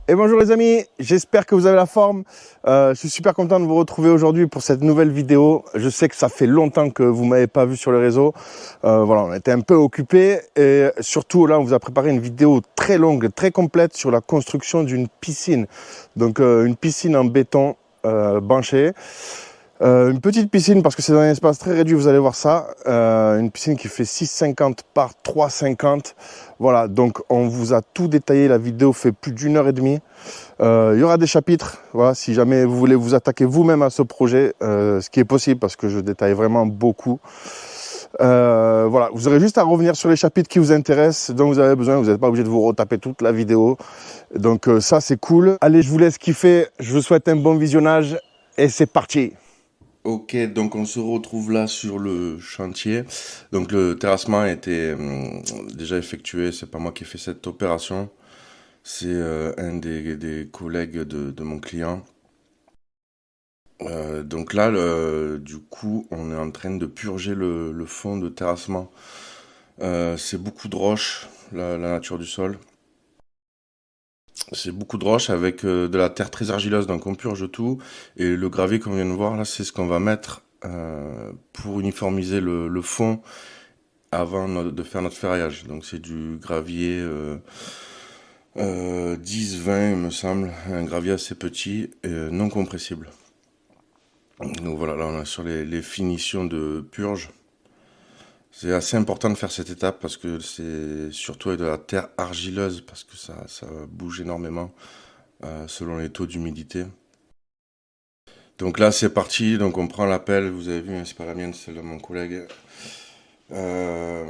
Et bonjour les amis, j'espère que vous avez la forme. Je suis super content de vous retrouver aujourd'hui pour cette nouvelle vidéo. Je sais que ça fait longtemps que vous m'avez pas vu sur les réseaux. Voilà, on était un peu occupés et surtout là, on vous a préparé une vidéo très longue, très complète sur la construction d'une piscine. Donc une piscine en béton banché. Une petite piscine parce que c'est dans un espace très réduit, vous allez voir ça. Une piscine qui fait 6,50 par 3,50. Voilà, donc on vous a tout détaillé. La vidéo fait plus d'1 h 30. Il y aura des chapitres, voilà, si jamais vous voulez vous attaquer vous-même à ce projet, ce qui est possible parce que je détaille vraiment beaucoup. Voilà, vous aurez juste à revenir sur les chapitres qui vous intéressent, dont vous avez besoin. Vous n'êtes pas obligé de vous retaper toute la vidéo. Donc ça, c'est cool. Allez, je vous laisse kiffer. Je vous souhaite un bon visionnage et c'est parti. Ok, donc on se retrouve là sur le chantier. Donc le terrassement a été déjà effectué, c'est pas moi qui ai fait cette opération, c'est un des collègues de mon client. Donc là, du coup, on est en train de purger le fond de terrassement. C'est beaucoup de roches, la nature du sol. C'est beaucoup de roches avec de la terre très argileuse, donc on purge tout. Et le gravier qu'on vient de voir là, c'est ce qu'on va mettre pour uniformiser le fond avant de faire notre ferraillage. Donc c'est du gravier 10-20 il me semble, un gravier assez petit et non compressible. Donc voilà, là on est sur les finitions de purge. C'est assez important de faire cette étape parce que c'est surtout avec de la terre argileuse parce que ça bouge énormément selon les taux d'humidité. Donc là c'est parti, donc on prend la pelle, vous avez vu, hein, c'est pas la mienne, c'est celle de mon collègue. Euh,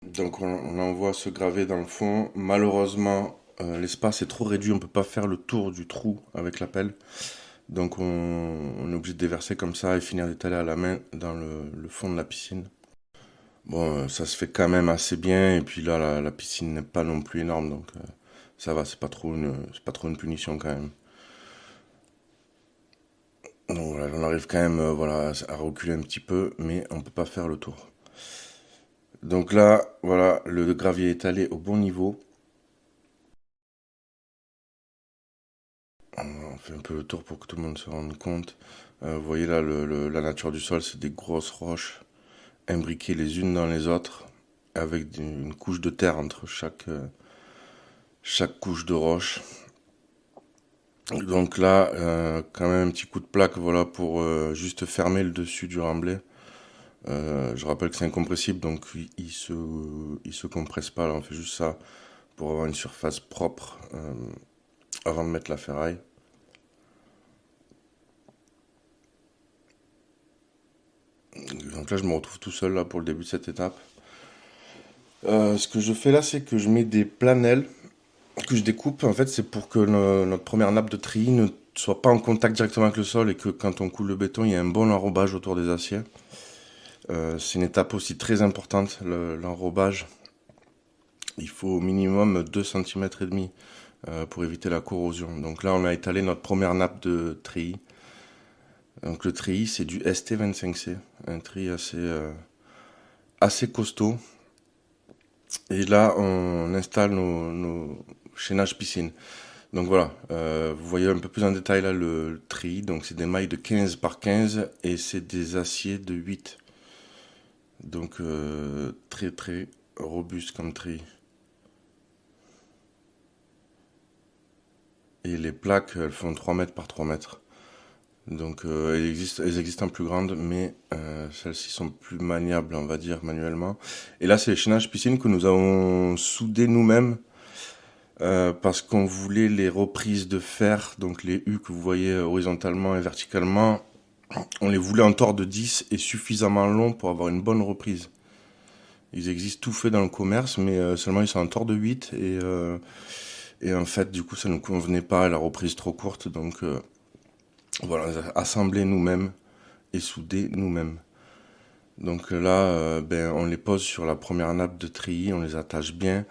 donc on envoie ce gravé dans le fond. Malheureusement, l'espace est trop réduit, on peut pas faire le tour du trou avec la pelle. Donc on est obligé de déverser comme ça et finir d'étaler à la main dans le fond de la piscine. Bon, ça se fait quand même assez bien et puis là la piscine n'est pas non plus énorme donc ça va, c'est pas trop une punition quand même. Donc voilà, on arrive quand même voilà, à reculer un petit peu, mais on peut pas faire le tour. Donc là, voilà, le gravier est allé au bon niveau. On fait un peu le tour pour que tout le monde se rende compte. Vous voyez là, la nature du sol, c'est des grosses roches imbriquées les unes dans les autres, avec une couche de terre entre chaque couche de roche. Donc là, quand même un petit coup de plaque, voilà, pour juste fermer le dessus du remblai. Je rappelle que c'est incompressible, donc il se compresse pas. Là, on fait juste ça pour avoir une surface propre avant de mettre la ferraille. Donc là, je me retrouve tout seul là pour le début de cette étape. Ce que je fais là, c'est que je mets des planelles que je découpe. En fait, c'est pour que notre première nappe de treillis ne soit pas en contact directement avec le sol et que quand on coule le béton, il y ait un bon enrobage autour des aciers. C'est une étape aussi très importante, l'enrobage. Il faut au minimum 2,5 cm pour éviter la corrosion. Donc là, on a étalé notre première nappe de treillis. Donc le treillis, c'est du ST25C, un treillis assez costaud. Et là, on installe nos chaînages piscine. Donc voilà, vous voyez un peu plus en détail là le treillis. Donc c'est des mailles de 15 par 15 et c'est des aciers de 8. Donc très très robuste comme treillis. Et les plaques, elles font 3 mètres par 3 mètres. Donc elles existent en plus grandes, mais celles-ci sont plus maniables, on va dire, manuellement. Et là, c'est les chaînages piscine que nous avons soudés nous-mêmes parce qu'on voulait les reprises de fer, donc les U que vous voyez horizontalement et verticalement, on les voulait en tord de 10 et suffisamment longs pour avoir une bonne reprise. Ils existent tout faits dans le commerce, mais seulement ils sont en tord de 8 et en fait, du coup, ça ne nous convenait pas, la reprise trop courte, donc voilà, assembler nous-mêmes et souder nous-mêmes. Donc là, ben, on les pose sur la première nappe de treillis, on les attache bien.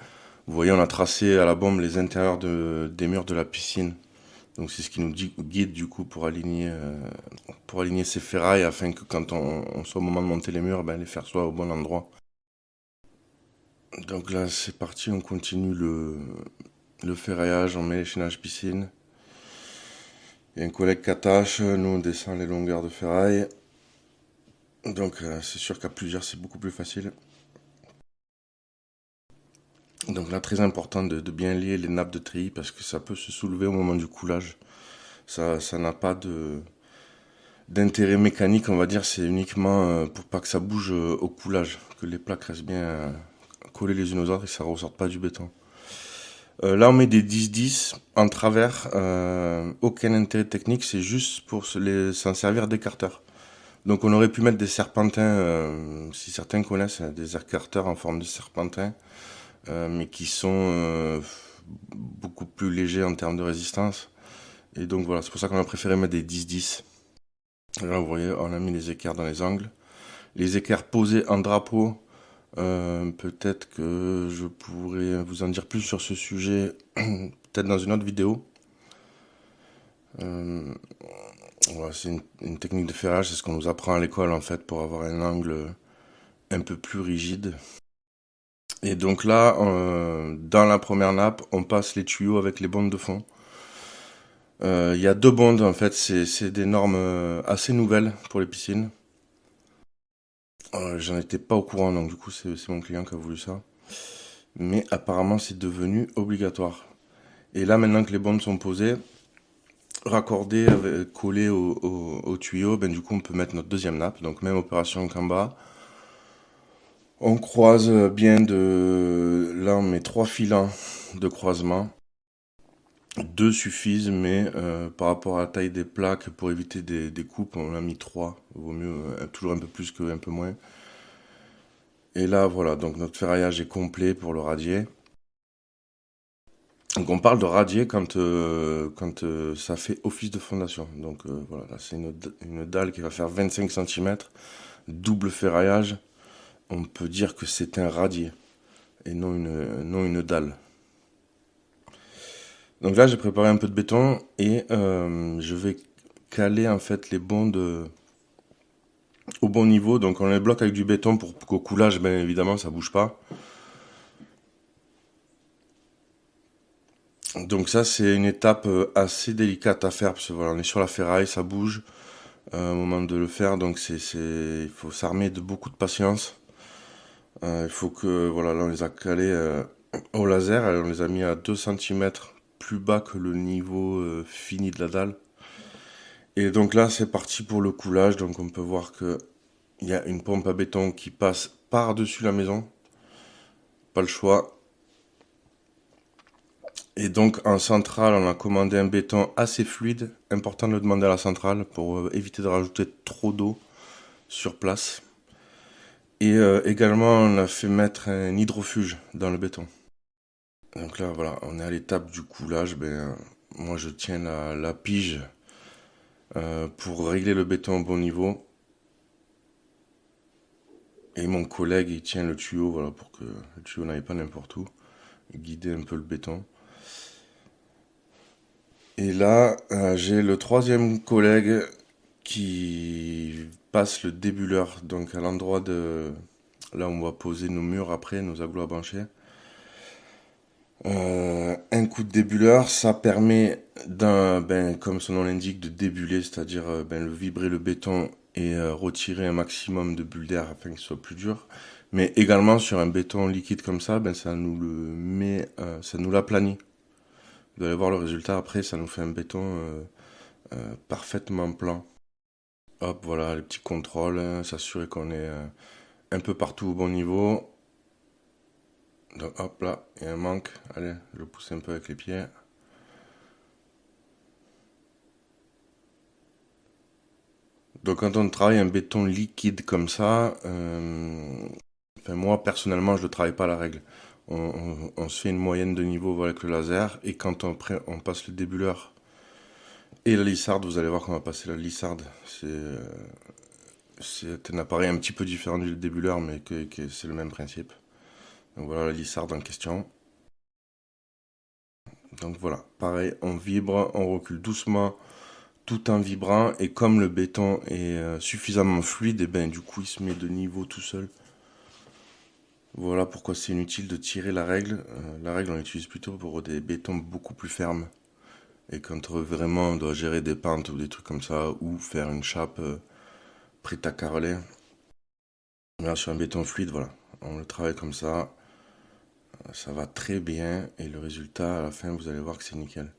Vous voyez, on a tracé à la bombe les intérieurs des murs de la piscine. Donc c'est ce qui nous guide du coup pour aligner ces ferrailles afin que quand on soit au moment de monter les murs, ben, les fers soient au bon endroit. Donc là, c'est parti, on continue le ferraillage, on met l'échaînage piscine. Il y a un collègue qui attache, nous on descend les longueurs de ferraille. Donc c'est sûr qu'à plusieurs c'est beaucoup plus facile. Donc là très important de bien lier les nappes de treillis parce que ça peut se soulever au moment du coulage. Ça n'a pas d'intérêt mécanique, on va dire, c'est uniquement pour pas que ça bouge au coulage, que les plaques restent bien collées les unes aux autres et que ça ne ressorte pas du béton. Là on met des 10-10 en travers, aucun intérêt technique, c'est juste pour s'en servir d'écarteur. Donc on aurait pu mettre des serpentins, si certains connaissent, des écarteurs en forme de serpentin, mais qui sont beaucoup plus légers en termes de résistance. Et donc voilà, c'est pour ça qu'on a préféré mettre des 10-10. Là vous voyez, on a mis les équerres dans les angles. Les équerres posés en drapeau, peut-être que je pourrais vous en dire plus sur ce sujet, peut-être dans une autre vidéo. Voilà, c'est une technique de ferrage, c'est ce qu'on nous apprend à l'école en fait pour avoir un angle un peu plus rigide. Et donc là, dans la première nappe, on passe les tuyaux avec les bondes de fond. Il y a 2 bondes en fait, c'est des normes assez nouvelles pour les piscines. J'en étais pas au courant, donc du coup c'est mon client qui a voulu ça. Mais apparemment c'est devenu obligatoire. Et là maintenant que les bondes sont posées, raccordées, collées au tuyau, ben du coup on peut mettre notre deuxième nappe. Donc même opération qu'en bas. On croise bien là on met 3 filants de croisement. 2 suffisent, mais par rapport à la taille des plaques, pour éviter des coupes, on a mis 3. Vaut mieux toujours un peu plus qu'un peu moins. Et là, voilà, donc notre ferraillage est complet pour le radier. Donc on parle de radier quand ça fait office de fondation. Donc voilà, là c'est une dalle qui va faire 25 cm, double ferraillage. On peut dire que c'est un radier et non une dalle. Donc là j'ai préparé un peu de béton et je vais caler en fait les bondes au bon niveau. Donc on les bloque avec du béton pour qu'au coulage, bien évidemment, ça bouge pas. Donc ça c'est une étape assez délicate à faire parce que voilà, on est sur la ferraille, ça bouge au moment de le faire, donc il faut s'armer de beaucoup de patience. Il faut que voilà, là on les a calés au laser, on les a mis à 2 cm plus bas que le niveau fini de la dalle. Et donc là c'est parti pour le coulage, donc on peut voir que il y a une pompe à béton qui passe par-dessus la maison. Pas le choix. Et donc en centrale, on a commandé un béton assez fluide. Important de le demander à la centrale pour éviter de rajouter trop d'eau sur place. Et également, on a fait mettre un hydrofuge dans le béton. Donc là, voilà, on est à l'étape du coulage. Moi, je tiens la pige pour régler le béton au bon niveau. Et mon collègue, il tient le tuyau, voilà, pour que le tuyau n'aille pas n'importe où. Guider un peu le béton. Et là, j'ai le 3e collègue qui passe le débuleur, donc à l'endroit de là où on va poser nos murs après, nos agglos à brancher. Un coup de débuleur, ça permet comme son nom l'indique, de débuler, c'est-à-dire le vibrer le béton et retirer un maximum de bulles d'air afin qu'il soit plus dur. Mais également sur un béton liquide comme ça, ça nous le met, ça nous l'aplanit. Vous allez voir le résultat après, ça nous fait un béton parfaitement plan. Hop, voilà les petits contrôles, s'assurer qu'on est un peu partout au bon niveau. Donc hop là, il y a un manque. Allez, je le pousse un peu avec les pieds. Donc quand on travaille un béton liquide comme ça, moi personnellement je ne travaille pas à la règle. On se fait une moyenne de niveau avec le laser et quand on passe le débuleur et la lissarde, vous allez voir qu'on va passer la lissarde. C'est un appareil un petit peu différent du débuleur mais c'est le même principe. Donc voilà la lissarde en question. Donc voilà, pareil, on vibre, on recule doucement tout en vibrant et comme le béton est suffisamment fluide, et du coup il se met de niveau tout seul. Voilà pourquoi c'est inutile de tirer la règle. La règle, on l'utilise plutôt pour des bétons beaucoup plus fermes. Et quand vraiment on doit gérer des pentes ou des trucs comme ça, ou faire une chape prête à carreler. Mais là, sur un béton fluide, voilà, on le travaille comme ça va très bien, et le résultat, à la fin, vous allez voir que c'est nickel.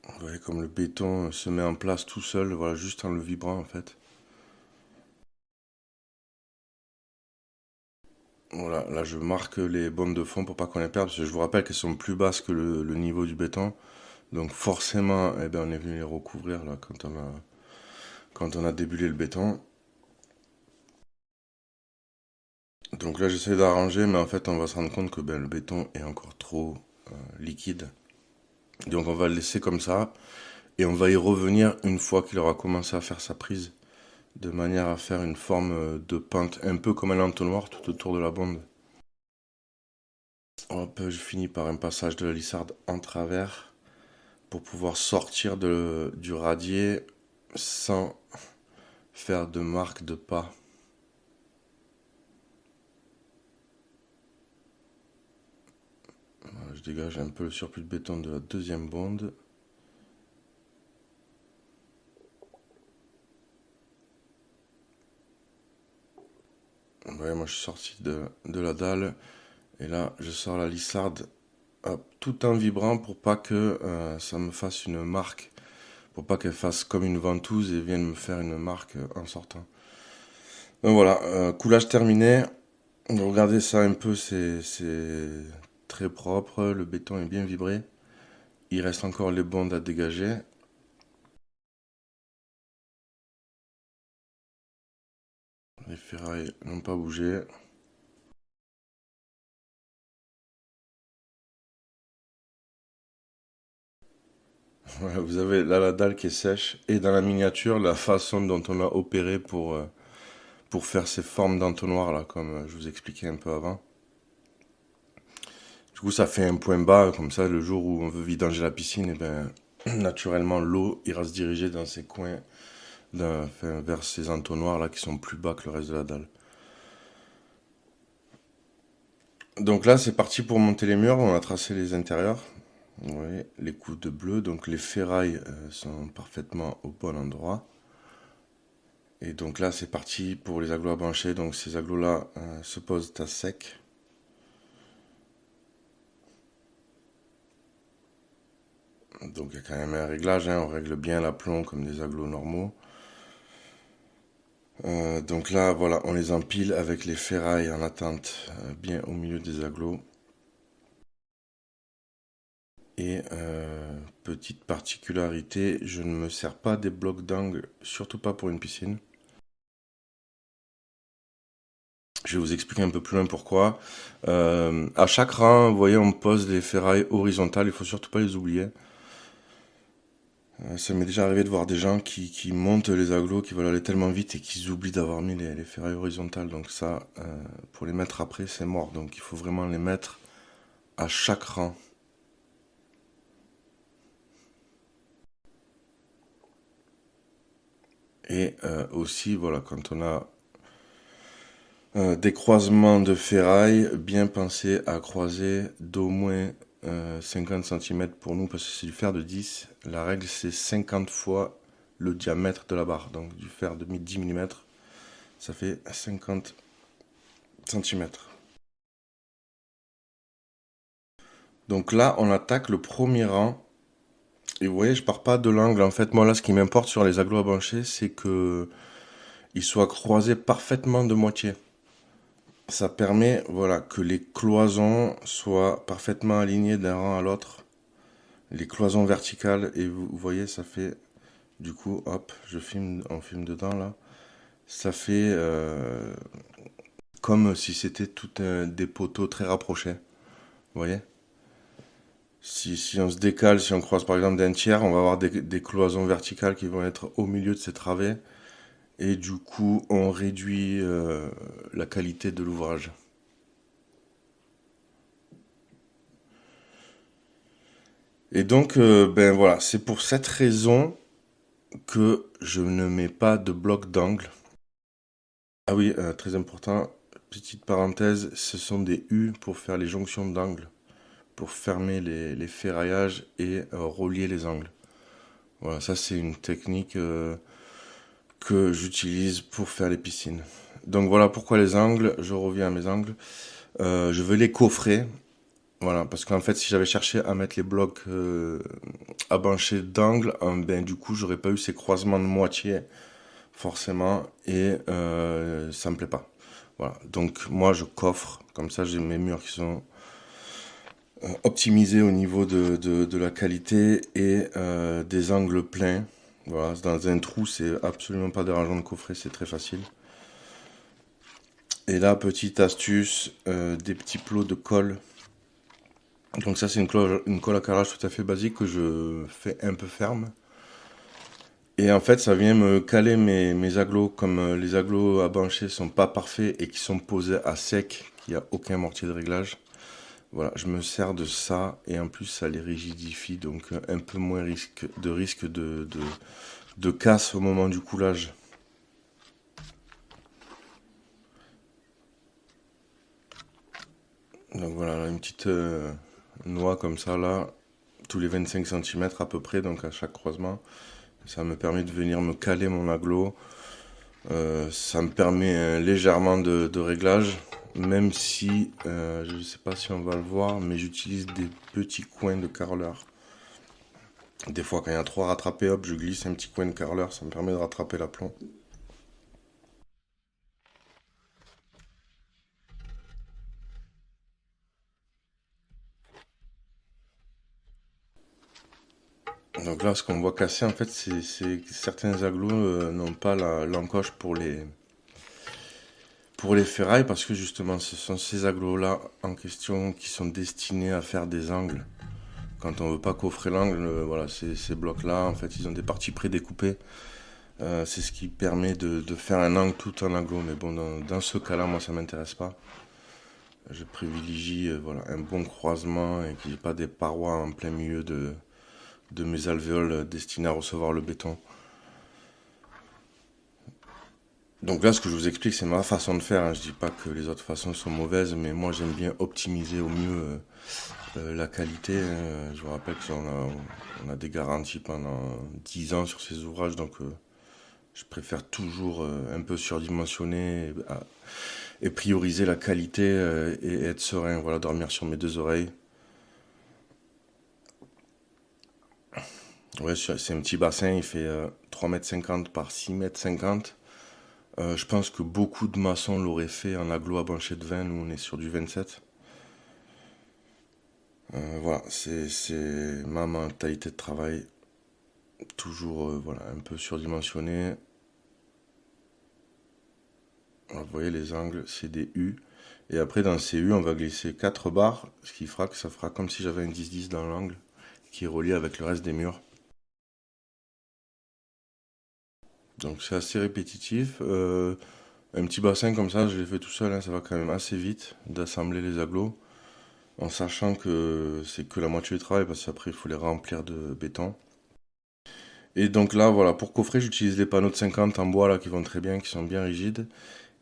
Vous voyez comme le béton se met en place tout seul, voilà, juste en le vibrant en fait. Voilà, là je marque les bandes de fond pour pas qu'on les perde, parce que je vous rappelle qu'elles sont plus basses que le niveau du béton. Donc forcément, eh ben, on est venu les recouvrir là quand on a débulé le béton. Donc là j'essaie d'arranger, mais en fait on va se rendre compte que ben, le béton est encore trop liquide. Donc on va le laisser comme ça, et on va y revenir une fois qu'il aura commencé à faire sa prise, de manière à faire une forme de pente, un peu comme un entonnoir tout autour de la bande. Hop, je finis par un passage de la lissarde en travers pour pouvoir sortir du radier sans faire de marque de pas. Voilà, je dégage un peu le surplus de béton de la deuxième bonde. Ouais, moi je suis sorti de la dalle, et là je sors la lissarde, hop, tout en vibrant pour pas que ça me fasse une marque, pour pas qu'elle fasse comme une ventouse et vienne me faire une marque en sortant. Donc voilà, coulage terminé. Regardez ça un peu, c'est très propre, le béton est bien vibré. Il reste encore les bondes à dégager. Les ferrailles n'ont pas bougé. Voilà, vous avez là la dalle qui est sèche, et dans la miniature la façon dont on a opéré pour faire ces formes d'entonnoir là, comme je vous expliquais un peu avant. Du coup ça fait un point bas, comme ça le jour où on veut vidanger la piscine, et ben naturellement l'eau ira se diriger dans ces coins, enfin, vers ces entonnoirs là qui sont plus bas que le reste de la dalle. Donc là, c'est parti pour monter les murs. On a tracé les intérieurs. Vous voyez, les coups de bleu. Donc les ferrailles sont parfaitement au bon endroit. Et donc là, c'est parti pour les agglos à brancher. Donc ces agglos-là se posent à sec. Donc il y a quand même un réglage, hein. On règle bien l'aplomb comme des agglos normaux. Donc là, voilà, on les empile avec les ferrailles en attente, bien au milieu des agglos. Et petite particularité, je ne me sers pas des blocs d'angle, surtout pas pour une piscine. Je vais vous expliquer un peu plus loin pourquoi. À chaque rang, vous voyez, on pose les ferrailles horizontales, il faut surtout pas les oublier. Ça m'est déjà arrivé de voir des gens qui montent les agglos, qui veulent aller tellement vite et qu'ils oublient d'avoir mis les ferrailles horizontales. Donc ça, pour les mettre après, c'est mort. Donc il faut vraiment les mettre à chaque rang. Et aussi, voilà, quand on a des croisements de ferraille, bien penser à croiser d'au moins 50 cm pour nous, parce que c'est du fer de 10. La règle, c'est 50 fois le diamètre de la barre. Donc du fer de 10 mm, ça fait 50 cm. Donc là, on attaque le premier rang. Et vous voyez, je pars pas de l'angle. En fait, moi là, ce qui m'importe sur les agglos à brancher, c'est que ils soient croisés parfaitement de moitié. Ça permet, voilà, que les cloisons soient parfaitement alignées d'un rang à l'autre. Les cloisons verticales, et vous voyez, ça fait, du coup, hop, on filme dedans là. Ça fait comme si c'était des poteaux très rapprochés. Vous voyez? Si on se décale, si on croise par exemple d'un tiers, on va avoir des cloisons verticales qui vont être au milieu de ces travées. Et du coup, on réduit la qualité de l'ouvrage. Et donc, ben voilà, c'est pour cette raison que je ne mets pas de bloc d'angle. Ah oui, très important, petite parenthèse, ce sont des U pour faire les jonctions d'angles, pour fermer les ferraillages et relier les angles. Voilà, ça c'est une technique que j'utilise pour faire les piscines. Donc voilà pourquoi les angles, je reviens à mes angles. Je veux les coffrer, voilà, parce qu'en fait si j'avais cherché à mettre les blocs à bancher d'angle, ben du coup j'aurais pas eu ces croisements de moitié forcément et ça me plaît pas. Voilà, donc moi je coffre, comme ça j'ai mes murs qui sont optimisés au niveau de la qualité et des angles pleins. Voilà, dans un trou c'est absolument pas dérangeant de coffrer, c'est très facile. Et là, petite astuce, des petits plots de colle. Donc ça c'est une colle à carrelage tout à fait basique que je fais un peu ferme. Et en fait, ça vient me caler mes agglos, comme les agglos à bancher sont pas parfaits et qui sont posés à sec, qu'il n'y a aucun mortier de réglage. Voilà, je me sers de ça et en plus ça les rigidifie, donc un peu moins risque de casse au moment du coulage. Donc voilà, une petite noix comme ça là, tous les 25 cm à peu près, donc à chaque croisement. Ça me permet de venir me caler mon aglo. Ça me permet légèrement de réglage, même si, je ne sais pas si on va le voir, mais j'utilise des petits coins de carreleur. Des fois, quand il y a trop à rattraper, hop, je glisse un petit coin de carreleur, ça me permet de rattraper l'aplomb. Donc là, ce qu'on voit casser, en fait, c'est que certains aglos n'ont pas l'encoche pour les ferrailles, parce que justement, ce sont ces aglos-là en question qui sont destinés à faire des angles. Quand on veut pas coffrer l'angle, voilà, ces blocs-là, en fait, ils ont des parties prédécoupées. C'est ce qui permet de faire un angle tout en aglo. Mais bon, dans ce cas-là, moi, ça m'intéresse pas. Je privilégie voilà, un bon croisement et qu'il n'y ait pas des parois en plein milieu de mes alvéoles destinées à recevoir le béton. Donc là, ce que je vous explique, c'est ma façon de faire, hein. Je dis pas que les autres façons sont mauvaises, mais moi, j'aime bien optimiser au mieux la qualité. Je vous rappelle on a des garanties pendant 10 ans sur ces ouvrages, donc je préfère toujours un peu surdimensionner et prioriser la qualité et être serein, voilà, dormir sur mes deux oreilles. Ouais, c'est un petit bassin, il fait 3,50 m par 6,50 m. Je pense que beaucoup de maçons l'auraient fait en aglo à bancher de 20, nous on est sur du 27. Voilà, c'est ma mentalité de travail, toujours voilà, un peu surdimensionné. Vous voyez les angles, c'est des U. Et après dans ces U, on va glisser 4 barres, ce qui fera que ça fera comme si j'avais un 10-10 dans l'angle, qui est relié avec le reste des murs. Donc c'est assez répétitif. Un petit bassin comme ça, je l'ai fait tout seul, hein, ça va quand même assez vite d'assembler les aglos, en sachant que c'est que la moitié du travail, parce qu'après il faut les remplir de béton. Et donc là, voilà, pour coffrer, j'utilise les panneaux de 50 en bois là qui vont très bien, qui sont bien rigides.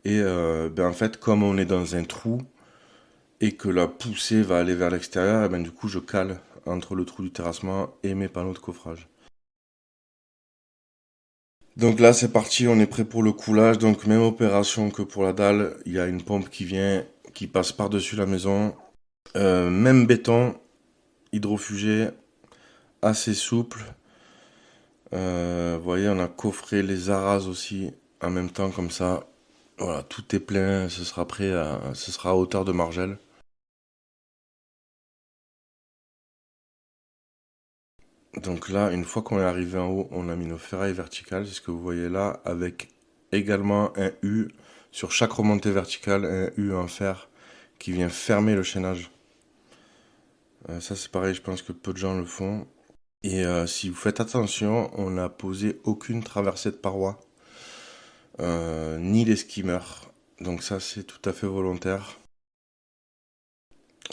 Et ben, en fait, comme on est dans un trou et que la poussée va aller vers l'extérieur, et ben, du coup, je cale entre le trou du terrassement et mes panneaux de coffrage. Donc là, c'est parti, on est prêt pour le coulage. Donc, même opération que pour la dalle, il y a une pompe qui vient, qui passe par-dessus la maison. Même béton, hydrofugé, assez souple. Vous voyez, on a coffré les arrases aussi en même temps, comme ça. Voilà, tout est plein, ce sera prêt ce sera à hauteur de margelle. Donc là, une fois qu'on est arrivé en haut, on a mis nos ferrailles verticales, c'est ce que vous voyez là, avec également un U sur chaque remontée verticale, un U en fer qui vient fermer le chaînage. Ça c'est pareil, je pense que peu de gens le font. Et si vous faites attention, on n'a posé aucune traversée de paroi, ni les skimmers. Donc ça c'est tout à fait volontaire.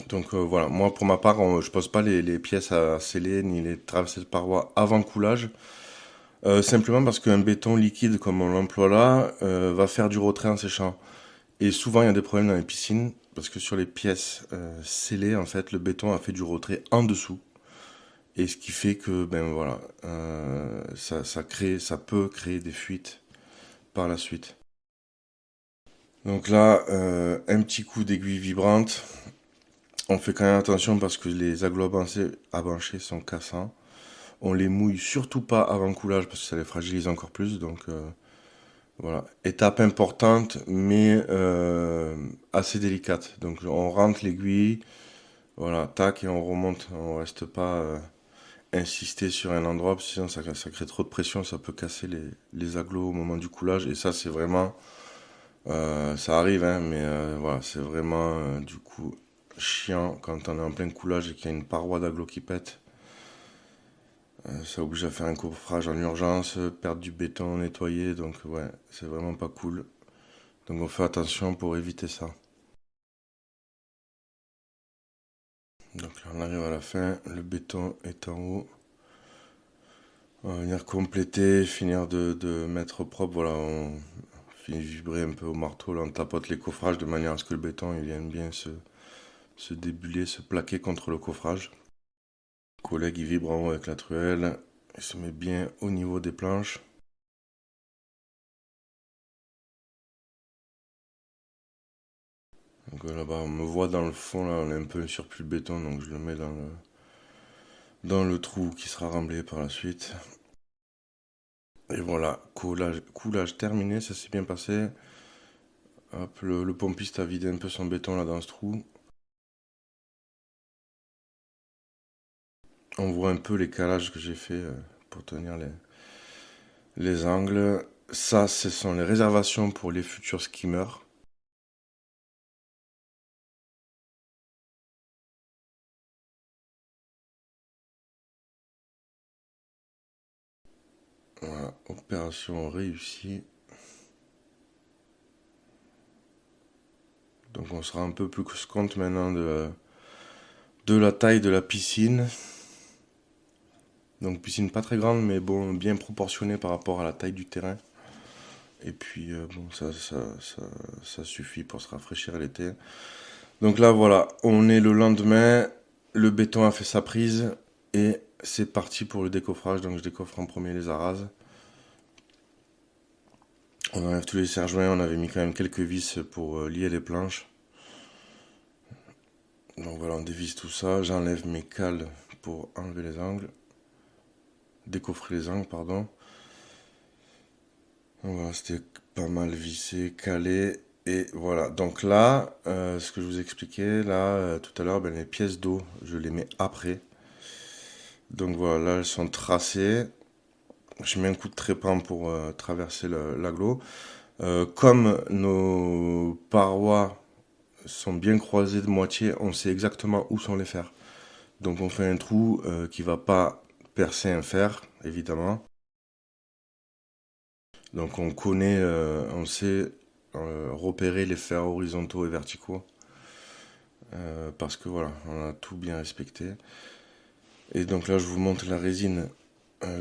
Donc voilà, moi pour ma part, je pose pas les pièces à sceller ni les traversées de paroi avant coulage. Simplement parce qu'un béton liquide comme on l'emploie là va faire du retrait en séchant. Et souvent il y a des problèmes dans les piscines parce que sur les pièces scellées, en fait, le béton a fait du retrait en dessous. Et ce qui fait que, ben voilà, ça peut créer des fuites par la suite. Donc là, un petit coup d'aiguille vibrante. On fait quand même attention parce que les agglos à brancher sont cassants. On les mouille surtout pas avant coulage parce que ça les fragilise encore plus. Donc voilà, étape importante mais assez délicate. Donc on rentre l'aiguille, voilà, tac et on remonte. On reste pas insister sur un endroit parce que sinon ça crée trop de pression, ça peut casser les agglos au moment du coulage. Et ça c'est vraiment, ça arrive hein, mais voilà, c'est vraiment du coup chiant quand on est en plein coulage et qu'il y a une paroi d'agglo qui pète. Ça oblige à faire un coffrage en urgence, perdre du béton, nettoyer, donc ouais, c'est vraiment pas cool. Donc on fait attention pour éviter ça. Donc là on arrive à la fin, le béton est en haut. On va venir compléter, finir de mettre propre, voilà, on finit de vibrer un peu au marteau, là on tapote les coffrages de manière à ce que le béton il vienne bien se débuler, se plaquer contre le coffrage. Le collègue il vibre en haut avec la truelle, il se met bien au niveau des planches. Donc là-bas, on me voit dans le fond, là, on a un peu un surplus de béton, donc je le mets dans le trou qui sera remblai par la suite. Et voilà, coulage terminé, ça s'est bien passé. Hop, le pompiste a vidé un peu son béton là dans ce trou. On voit un peu les calages que j'ai fait pour tenir les angles. Ça, ce sont les réservations pour les futurs skimmers. Voilà, opération réussie. Donc on sera un peu plus compte maintenant de la taille de la piscine. Donc piscine pas très grande, mais bon, bien proportionnée par rapport à la taille du terrain. Et puis bon, ça suffit pour se rafraîchir l'été. Donc là, voilà, on est le lendemain, le béton a fait sa prise et c'est parti pour le décoffrage. Donc je décoffre en premier les arases. On enlève tous les serre-joints, on avait mis quand même quelques vis pour lier les planches. Donc voilà, on dévisse tout ça. J'enlève mes cales pour enlever les angles. Décoffrer les angles, pardon. Voilà, c'était pas mal vissé, calé. Et voilà, donc là, ce que je vous expliquais, là, tout à l'heure, ben, les pièces d'eau, je les mets après. Donc voilà, là, elles sont tracées. Je mets un coup de trépan pour traverser l'agglo. Comme nos parois sont bien croisées de moitié, on sait exactement où sont les fers. Donc on fait un trou qui va pas percer un fer, évidemment. Donc on connaît, on sait repérer les fers horizontaux et verticaux. Parce que voilà, on a tout bien respecté. Et donc là, je vous montre la résine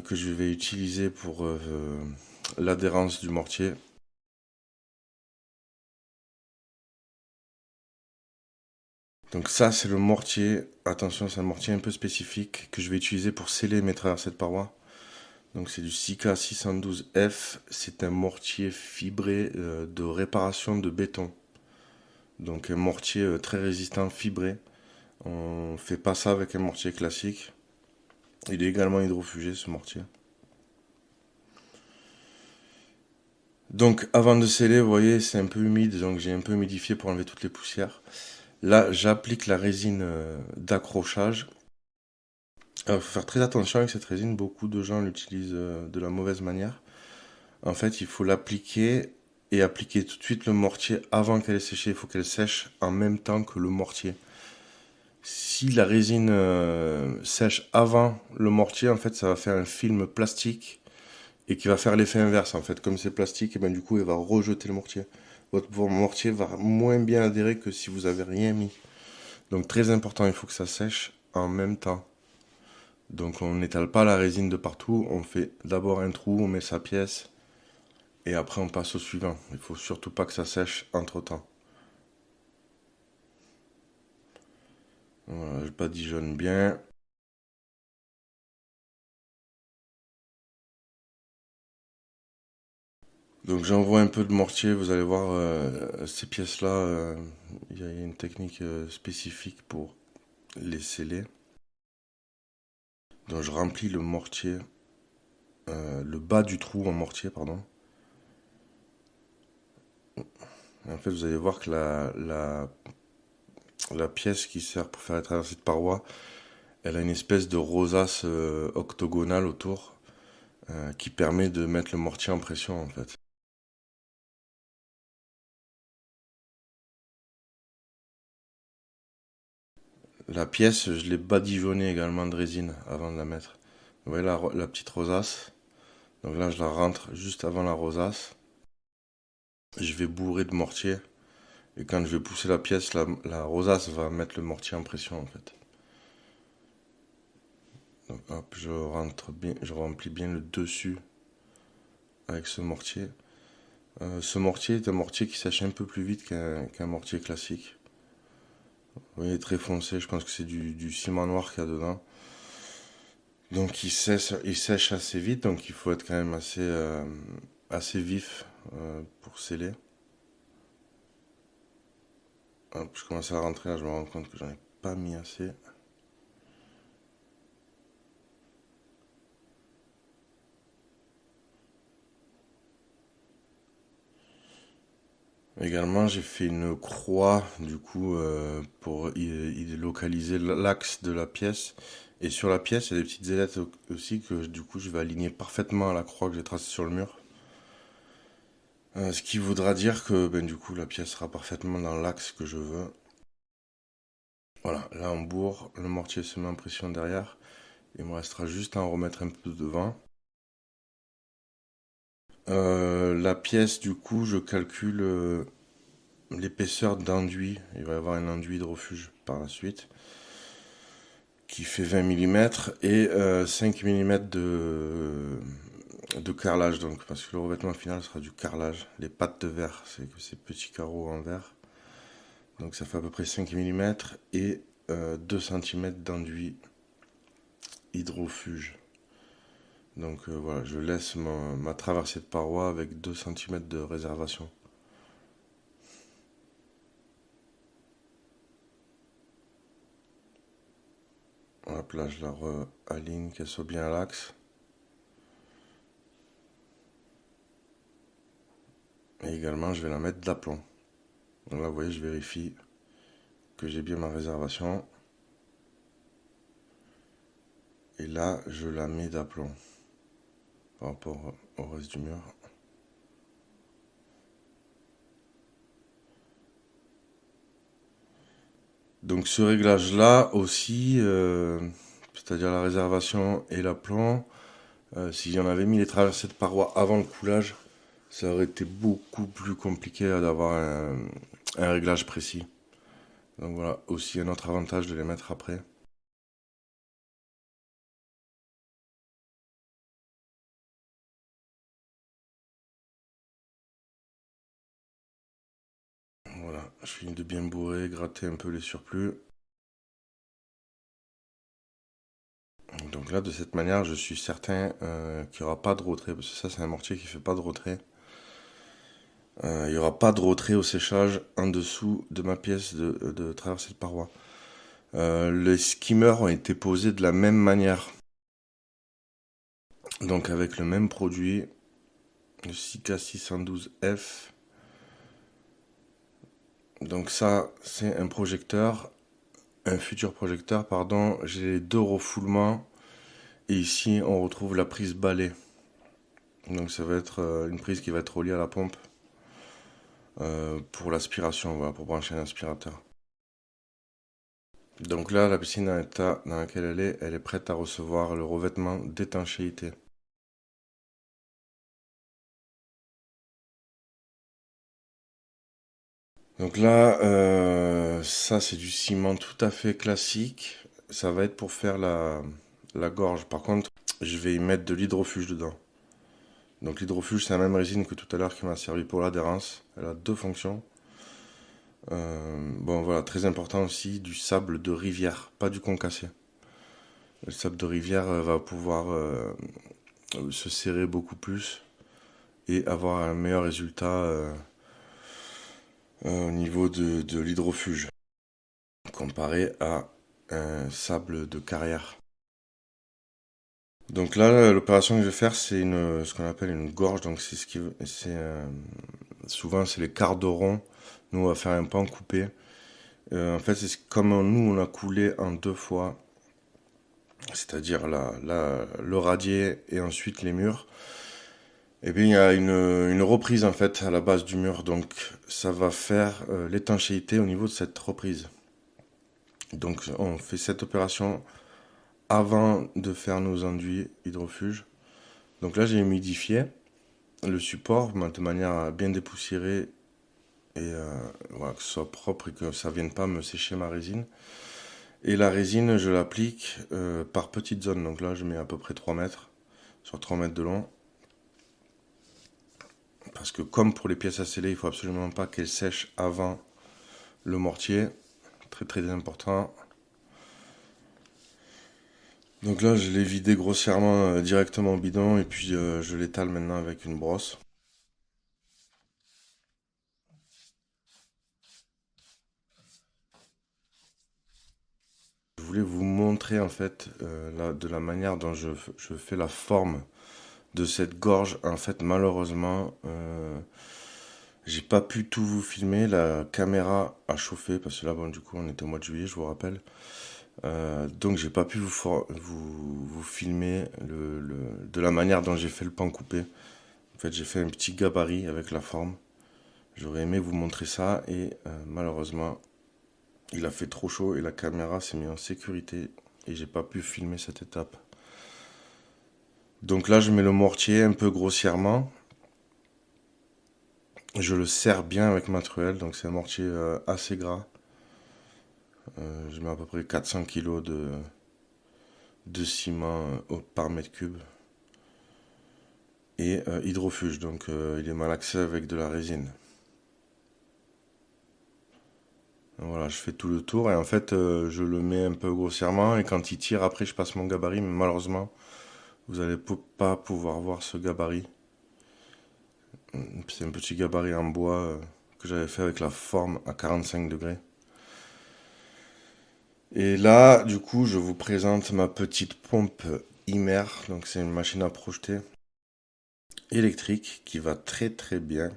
que je vais utiliser pour l'adhérence du mortier. Donc ça, c'est le mortier. Attention, c'est un mortier un peu spécifique que je vais utiliser pour sceller mes traversées de parois. Donc c'est du Sika 612F. C'est un mortier fibré de réparation de béton. Donc un mortier très résistant, fibré. On fait pas ça avec un mortier classique. Il est également hydrofugé ce mortier. Donc avant de sceller, vous voyez, c'est un peu humide, donc j'ai un peu humidifié pour enlever toutes les poussières. Là, j'applique la résine d'accrochage. Il faut faire très attention avec cette résine, beaucoup de gens l'utilisent de la mauvaise manière. En fait, il faut l'appliquer et appliquer tout de suite le mortier avant qu'elle ait séché. Il faut qu'elle sèche en même temps que le mortier. Si la résine sèche avant le mortier, en fait, ça va faire un film plastique et qui va faire l'effet inverse. En fait, comme c'est plastique, et ben, du coup, il va rejeter le mortier. Votre mortier va moins bien adhérer que si vous avez rien mis. Donc très important, il faut que ça sèche en même temps. Donc on n'étale pas la résine de partout, on fait d'abord un trou, on met sa pièce, et après on passe au suivant. Il faut surtout pas que ça sèche entre-temps. Voilà, je badigeonne bien. Donc j'envoie un peu de mortier, vous allez voir, ces pièces-là, il y a une technique spécifique pour les sceller. Donc je remplis le mortier, le bas du trou en mortier, pardon. Et en fait, vous allez voir que la pièce qui sert pour faire la traversée de paroi, elle a une espèce de rosace octogonale autour qui permet de mettre le mortier en pression en fait. La pièce, je l'ai badigeonnée également de résine avant de la mettre. Vous voyez la petite rosace? Donc là, je la rentre juste avant la rosace. Je vais bourrer de mortier. Et quand je vais pousser la pièce, la rosace va mettre le mortier en pression en fait. Donc hop, je rentre bien, je remplis bien le dessus avec ce mortier. Ce mortier est un mortier qui sèche un peu plus vite qu'un mortier classique. Vous voyez, très foncé, je pense que c'est du ciment noir qu'il y a dedans. Donc il sèche assez vite, donc il faut être quand même assez vif pour sceller. Hop, je commence à rentrer là, je me rends compte que j'en ai pas mis assez. Également, j'ai fait une croix du coup pour y localiser l'axe de la pièce. Et sur la pièce, il y a des petites ailettes aussi que du coup je vais aligner parfaitement à la croix que j'ai tracée sur le mur. Ce qui voudra dire que ben, du coup la pièce sera parfaitement dans l'axe que je veux. Voilà, là on bourre, le mortier se met en pression derrière. Il me restera juste à en remettre un peu devant. La pièce, du coup, je calcule l'épaisseur d'enduit. Il va y avoir un enduit de refuge par la suite qui fait 20 mm et 5 mm de carrelage. Donc, parce que le revêtement final sera du carrelage. Les pattes de verre, c'est que ces petits carreaux en verre. Donc ça fait à peu près 5 mm et 2 cm d'enduit hydrofuge. Donc voilà, je laisse ma traversée de paroi avec 2 cm de réservation. Hop là, je la aligne, qu'elle soit bien à l'axe. Et également, je vais la mettre d'aplomb. Donc là, vous voyez, je vérifie que j'ai bien ma réservation. Et là, je la mets d'aplomb par rapport au reste du mur. Donc ce réglage-là aussi, c'est-à-dire la réservation et l'aplomb, si j'en avais mis les traversées de paroi avant le coulage, ça aurait été beaucoup plus compliqué d'avoir un réglage précis. Donc voilà, aussi un autre avantage de les mettre après. Voilà, je finis de bien bourrer, gratter un peu les surplus. Donc là, de cette manière, je suis certain qu'il n'y aura pas de retrait, parce que ça, c'est un mortier qui ne fait pas de retrait. Il n'y aura pas de retrait au séchage en dessous de ma pièce de traversée de paroi. Les skimmers ont été posés de la même manière. Donc avec le même produit, le Sika 612F. Donc ça, c'est un projecteur, un futur projecteur, pardon. J'ai les deux refoulements. Et ici, on retrouve la prise balai. Donc ça va être une prise qui va être reliée à la pompe pour l'aspiration, voilà, pour brancher un aspirateur. Donc là, la piscine dans l'état dans lequel elle est prête à recevoir le revêtement d'étanchéité. Donc là, ça c'est du ciment tout à fait classique. Ça va être pour faire La gorge, par contre, je vais y mettre de l'hydrofuge dedans. Donc l'hydrofuge, c'est la même résine que tout à l'heure qui m'a servi pour l'adhérence. Elle a deux fonctions. Bon voilà, très important aussi, du sable de rivière, pas du concassé. Le sable de rivière va pouvoir se serrer beaucoup plus et avoir un meilleur résultat au niveau de l'hydrofuge comparé à un sable de carrière. Donc là, l'opération que je vais faire, c'est ce qu'on appelle une gorge. Donc c'est souvent c'est les quarts de rond. Nous, on va faire un pan coupé. En fait, c'est comme nous, on a coulé en deux fois, c'est-à-dire le radier et ensuite les murs. Et bien, il y a une reprise en fait à la base du mur. Donc ça va faire l'étanchéité au niveau de cette reprise. Donc on fait cette opération avant de faire nos enduits hydrofuge. Donc là, j'ai humidifié le support de manière à bien dépoussiérer et voilà, que ce soit propre et que ça vienne pas me sécher ma résine. Et la résine, je l'applique par petites zones. Donc là, je mets à peu près 3 mètres sur 3 mètres de long. Parce que comme pour les pièces à sceller, il faut absolument pas qu'elles sèchent avant le mortier. Très très important. Donc là, je l'ai vidé grossièrement directement au bidon et puis je l'étale maintenant avec une brosse. Je voulais vous montrer en fait de la manière dont je fais la forme de cette gorge. En fait, malheureusement, j'ai pas pu tout vous filmer. La caméra a chauffé parce que là, bon, du coup, on était au mois de juillet, je vous rappelle. Donc, j'ai pas pu vous filmer de la manière dont j'ai fait le pan coupé. En fait, j'ai fait un petit gabarit avec la forme. J'aurais aimé vous montrer ça et malheureusement, il a fait trop chaud et la caméra s'est mise en sécurité et j'ai pas pu filmer cette étape. Donc là, je mets le mortier un peu grossièrement. Je le serre bien avec ma truelle, donc c'est un mortier assez gras. Je mets à peu près 400 kg de ciment par mètre cube. Et hydrofuge, donc il est malaxé avec de la résine. Voilà, je fais tout le tour et en fait je le mets un peu grossièrement et quand il tire après je passe mon gabarit, mais malheureusement vous n'allez pas pouvoir voir ce gabarit. C'est un petit gabarit en bois que j'avais fait avec la forme à 45 degrés. Et là, du coup, je vous présente ma petite pompe Imer. Donc c'est une machine à projeter électrique qui va très très bien.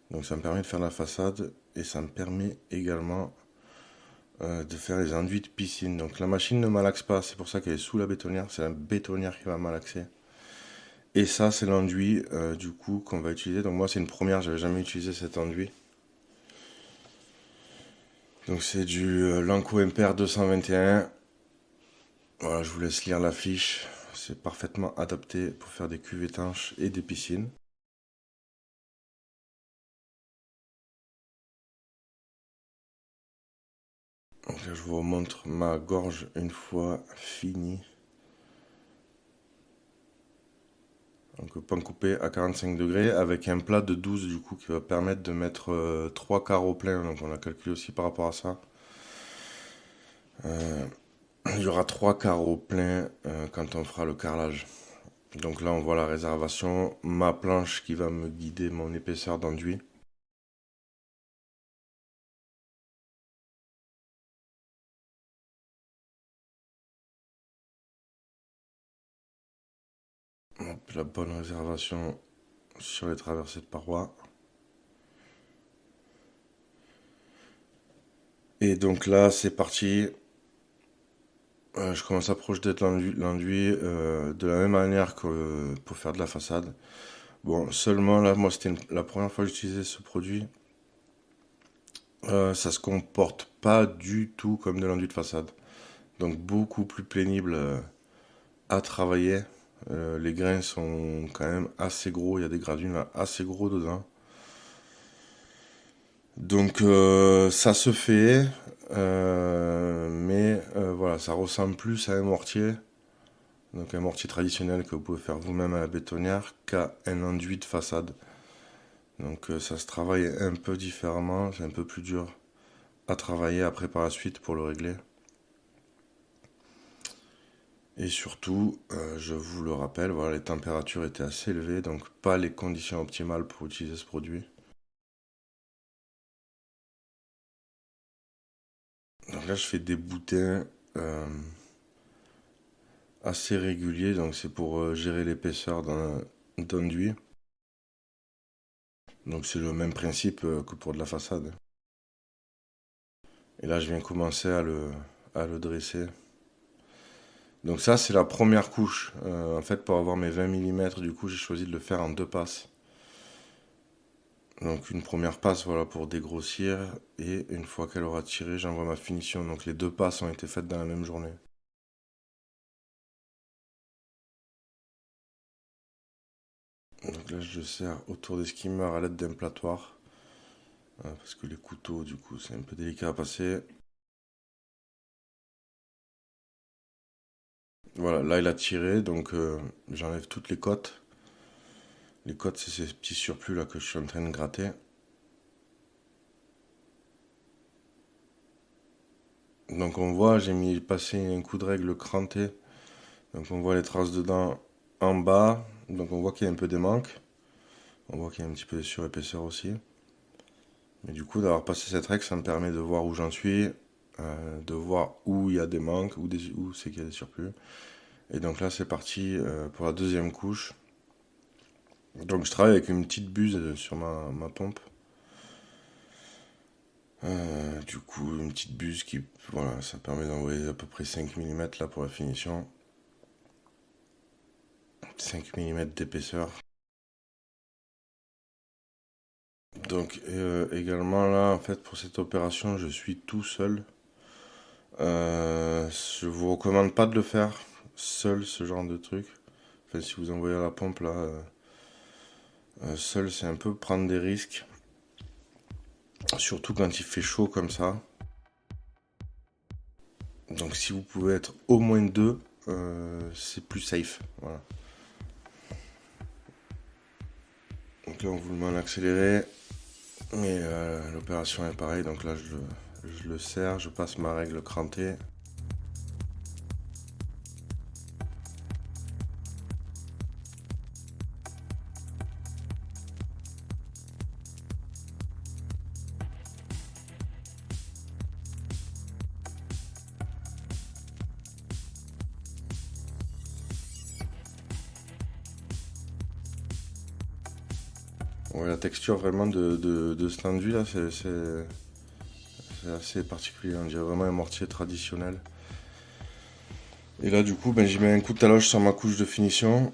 Donc ça me permet de faire la façade et ça me permet également de faire les enduits de piscine. Donc la machine ne malaxe pas, c'est pour ça qu'elle est sous la bétonnière. C'est la bétonnière qui va malaxer. Et ça, c'est l'enduit du coup qu'on va utiliser. Donc moi, c'est une première, j'avais jamais utilisé cet enduit. Donc c'est du Lanco Imper 221. Voilà, je vous laisse lire la fiche. C'est parfaitement adapté pour faire des cuves étanches et des piscines. Donc là, je vous remontre ma gorge une fois finie. Donc pan coupé à 45 degrés avec un plat de 12 du coup qui va permettre de mettre 3 carreaux pleins. Donc on a calculé aussi par rapport à ça. Il y aura 3 carreaux pleins quand on fera le carrelage. Donc là on voit la réservation, ma planche qui va me guider mon épaisseur d'enduit. Hop, la bonne réservation sur les traversées de parois. Et donc là c'est parti. Je commence à projeter l'enduit de la même manière que pour faire de la façade. Bon, seulement là, moi, c'était la première fois que j'utilisais ce produit. Ça se comporte pas du tout comme de l'enduit de façade. Donc beaucoup plus pénible à travailler. Les grains sont quand même assez gros. Il y a des granules là, assez gros dedans. Donc ça se fait, mais voilà, ça ressemble plus à un mortier Donc un mortier traditionnel que vous pouvez faire vous-même à la bétonnière, qu'un enduit de façade. Donc ça se travaille un peu différemment, c'est un peu plus dur à travailler après par la suite pour le régler. Et surtout, je vous le rappelle, voilà, les températures étaient assez élevées, donc pas les conditions optimales pour utiliser ce produit. Donc là, je fais des boutins assez réguliers, donc c'est pour gérer l'épaisseur d'enduit. Donc c'est le même principe que pour de la façade. Et là, je viens commencer à le dresser. Donc ça, c'est la première couche. En fait, pour avoir mes 20 mm, du coup, j'ai choisi de le faire en 2 passes. Donc une première passe, voilà, pour dégrossir. Et une fois qu'elle aura tiré, j'envoie ma finition. Donc les 2 passes ont été faites dans la même journée. Donc là, je le serre autour des skimmers à l'aide d'un platoir. Parce que les couteaux, du coup, c'est un peu délicat à passer. Voilà, là, il a tiré. Donc j'enlève toutes les côtes. Les côtes, c'est ces petits surplus là que je suis en train de gratter. Donc on voit, j'ai mis passé un coup de règle cranté. Donc on voit les traces dedans en bas. Donc on voit qu'il y a un peu de manque. On voit qu'il y a un petit peu de surépaisseur aussi. Mais du coup, d'avoir passé cette règle, ça me permet de voir où j'en suis, de voir où il y a des manques, où c'est qu'il y a des surplus. Et donc là, c'est parti pour la deuxième couche. Donc je travaille avec une petite buse sur ma pompe. Du coup, une petite buse qui, voilà, ça permet d'envoyer à peu près 5 mm là pour la finition. 5 mm d'épaisseur. Donc également là, en fait, pour cette opération, je suis tout seul. Je vous recommande pas de le faire seul, ce genre de truc. Enfin, si vous envoyez à la pompe là, seul, c'est un peu prendre des risques. Surtout quand il fait chaud comme ça. Donc si vous pouvez être au moins deux, c'est plus safe. Voilà. Donc là, on vous le met en accéléré. Et l'opération est pareille. Donc là, je le serre, je passe ma règle crantée. Ouais, la texture vraiment de cet enduit là, c'est assez particulier. On dirait vraiment un mortier traditionnel. Et là, du coup, ben, j'y mets un coup de taloche sur ma couche de finition.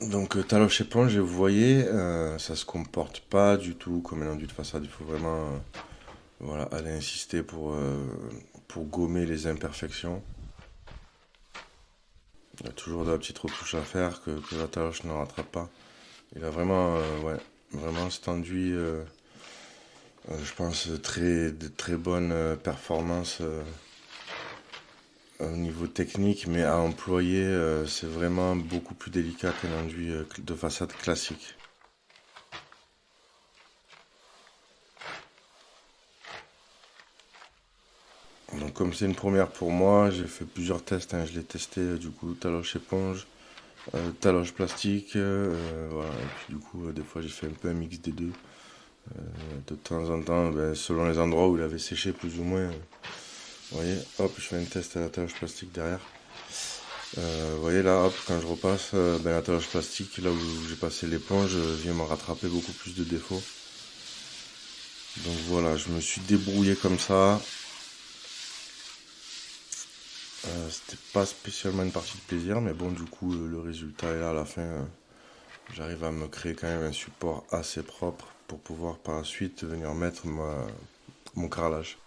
Donc, taloche éponge, et vous voyez, ça se comporte pas du tout comme un enduit de façade. Il faut vraiment voilà, aller insister pour gommer les imperfections. Il y a toujours de la petite retouche à faire que la taloche ne rattrape pas. Il a vraiment, ouais, vraiment cet enduit, je pense, de très bonnes performances au niveau technique, mais à employer, c'est vraiment beaucoup plus délicat qu'un enduit de façade classique. Donc comme c'est une première pour moi, j'ai fait plusieurs tests, hein. Je l'ai testé du coup taloche éponge, taloche plastique, voilà. Et puis du coup des fois j'ai fait un peu un mix des deux. De temps en temps, ben, selon les endroits où il avait séché plus ou moins, vous voyez, hop, je fais un test à la taloche plastique derrière. Vous voyez là, hop, quand je repasse, ben, la taloche plastique, là où j'ai passé l'éponge, vient me rattraper beaucoup plus de défauts. Donc voilà, je me suis débrouillé comme ça. C'était pas spécialement une partie de plaisir, mais bon, du coup, le résultat est là à la fin. J'arrive à me créer quand même un support assez propre pour pouvoir par la suite venir mettre mon carrelage.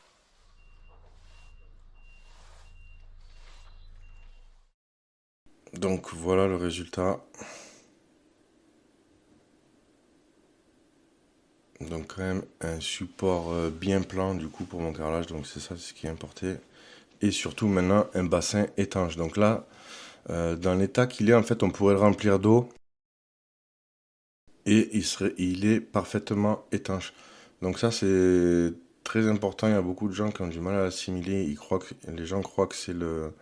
Donc voilà le résultat. Donc quand même un support bien plan du coup pour mon carrelage, donc c'est ça ce qui est importé. et surtout maintenant un bassin étanche. Donc là, dans l'état qu'il est, en fait, on pourrait le remplir d'eau et il est parfaitement étanche. Donc ça, c'est très important. Il y a beaucoup de gens qui ont du mal à l'assimiler. Les gens croient que c'est le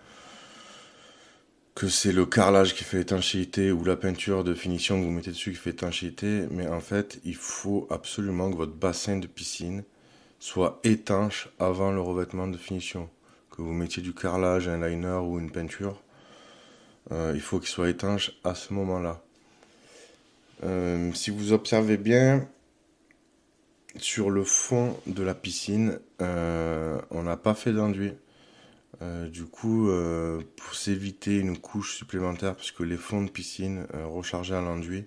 carrelage qui fait l'étanchéité ou la peinture de finition que vous mettez dessus qui fait l'étanchéité. Mais en fait, il faut absolument que votre bassin de piscine soit étanche avant le revêtement de finition. Que vous mettiez du carrelage, un liner ou une peinture, il faut qu'il soit étanche à ce moment-là. Si vous observez bien, sur le fond de la piscine, on n'a pas fait d'enduit. Du coup, pour s'éviter une couche supplémentaire, puisque les fonds de piscine rechargés à l'enduit,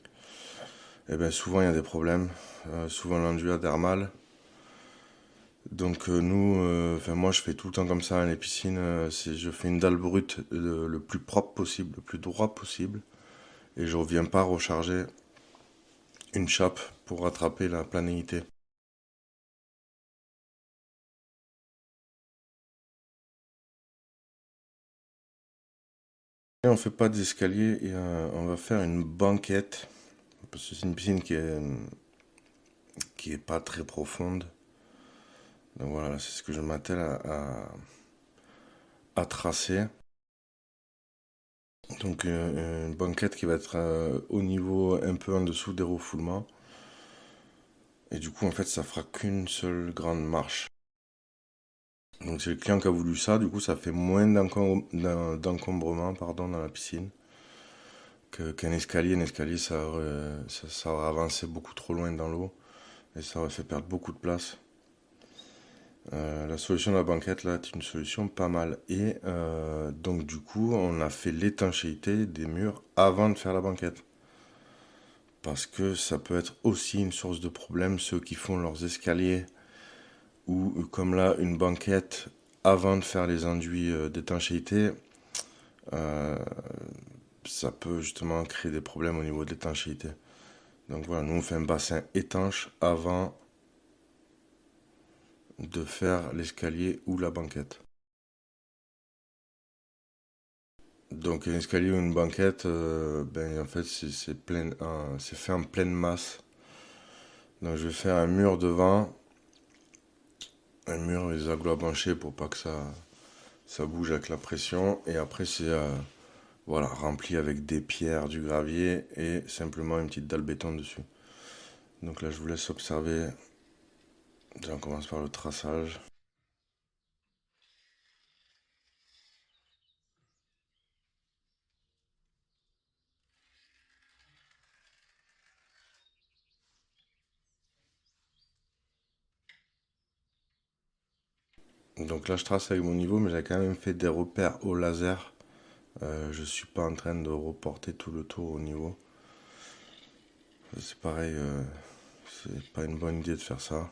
eh ben, souvent il y a des problèmes. Souvent l'enduit adhère mal. Donc moi je fais tout le temps comme ça dans les piscines. Je fais une dalle brute le plus propre possible, le plus droit possible. Et je reviens pas recharger une chape pour rattraper la planéité. Et on fait pas d'escalier, et on va faire une banquette. Parce que c'est une piscine qui est pas très profonde. Donc voilà, c'est ce que je m'attelle à tracer. Donc une banquette qui va être au niveau un peu en dessous des refoulements. Et du coup, en fait, ça fera qu'une seule grande marche. Donc c'est le client qui a voulu ça, du coup ça fait moins d'encombrement pardon, dans la piscine qu'un escalier. Un escalier, ça aurait avancé beaucoup trop loin dans l'eau et ça aurait fait perdre beaucoup de place. La solution de la banquette là est une solution pas mal. Et donc du coup, on a fait l'étanchéité des murs avant de faire la banquette. Parce que ça peut être aussi une source de problème, ceux qui font leurs escaliers ou comme là une banquette avant de faire les enduits d'étanchéité. Euh, Ça peut justement créer des problèmes au niveau de l'étanchéité. Donc voilà, nous on fait un bassin étanche avant de faire l'escalier ou la banquette. Donc un escalier ou une banquette, ben en fait c'est fait en pleine masse. Donc je vais faire un mur devant, un mur les aglots pour pas que ça bouge avec la pression. Et après c'est voilà, rempli avec des pierres, du gravier et simplement une petite dalle béton dessus. Donc là je vous laisse observer. Déjà on commence par le traçage. Donc là, je trace avec mon niveau, mais j'ai quand même fait des repères au laser. Je suis pas en train de reporter tout le tour au niveau. C'est pareil, c'est pas une bonne idée de faire ça.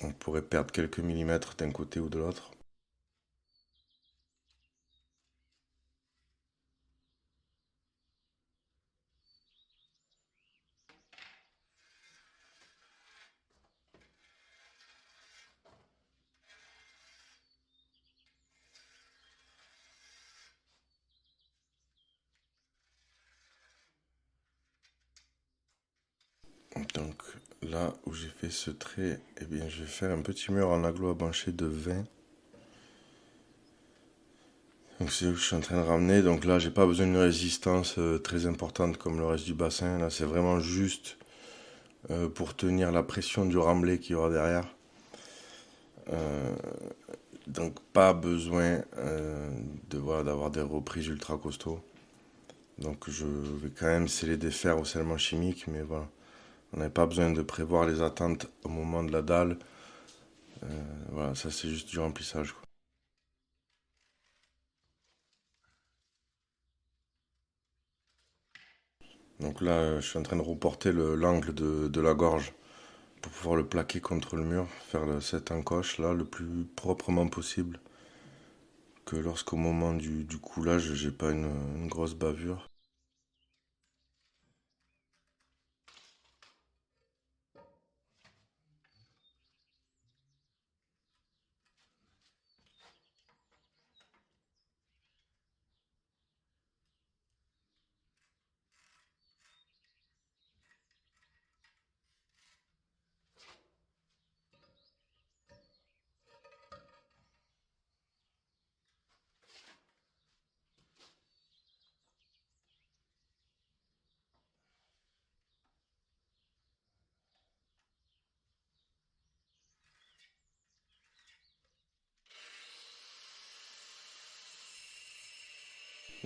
On pourrait perdre quelques millimètres d'un côté ou de l'autre. Donc là où j'ai fait ce trait, eh bien, je vais faire un petit mur en aglo à de 20. Donc c'est où je suis en train de ramener. Donc là, j'ai pas besoin d'une résistance très importante comme le reste du bassin. Là, c'est vraiment juste pour tenir la pression du remblai qu'il y aura derrière. Euh, donc pas besoin d'avoir des reprises ultra costauds. Donc je vais quand même sceller des fers au scellement chimique, mais voilà. On n'avait pas besoin de prévoir les attentes au moment de la dalle. Voilà, ça c'est juste du remplissage, quoi. Donc là, je suis en train de reporter l'angle de la gorge pour pouvoir le plaquer contre le mur, faire cette encoche là le plus proprement possible. Que lorsqu'au moment du coulage, j'ai pas une grosse bavure.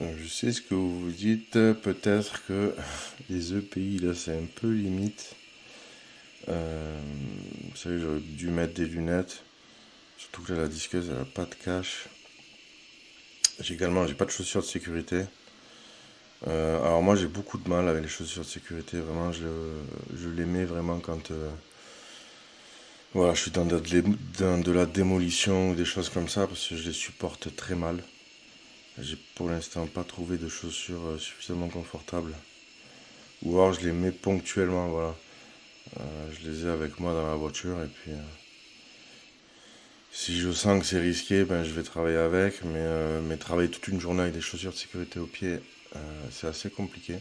Je sais ce que vous vous dites, peut-être que les EPI là c'est un peu limite. Vous savez, j'aurais dû mettre des lunettes, surtout que là, la disqueuse elle a pas de cache. J'ai pas de chaussures de sécurité. Alors moi j'ai beaucoup de mal avec les chaussures de sécurité, vraiment je les mets vraiment quand voilà, je suis dans de la démolition ou des choses comme ça parce que je les supporte très mal. J'ai pour l'instant pas trouvé de chaussures suffisamment confortables. Ou alors je les mets ponctuellement, voilà. Je les ai avec moi dans la voiture et puis si je sens que c'est risqué, ben je vais travailler avec, mais travailler toute une journée avec des chaussures de sécurité aux pieds, c'est assez compliqué.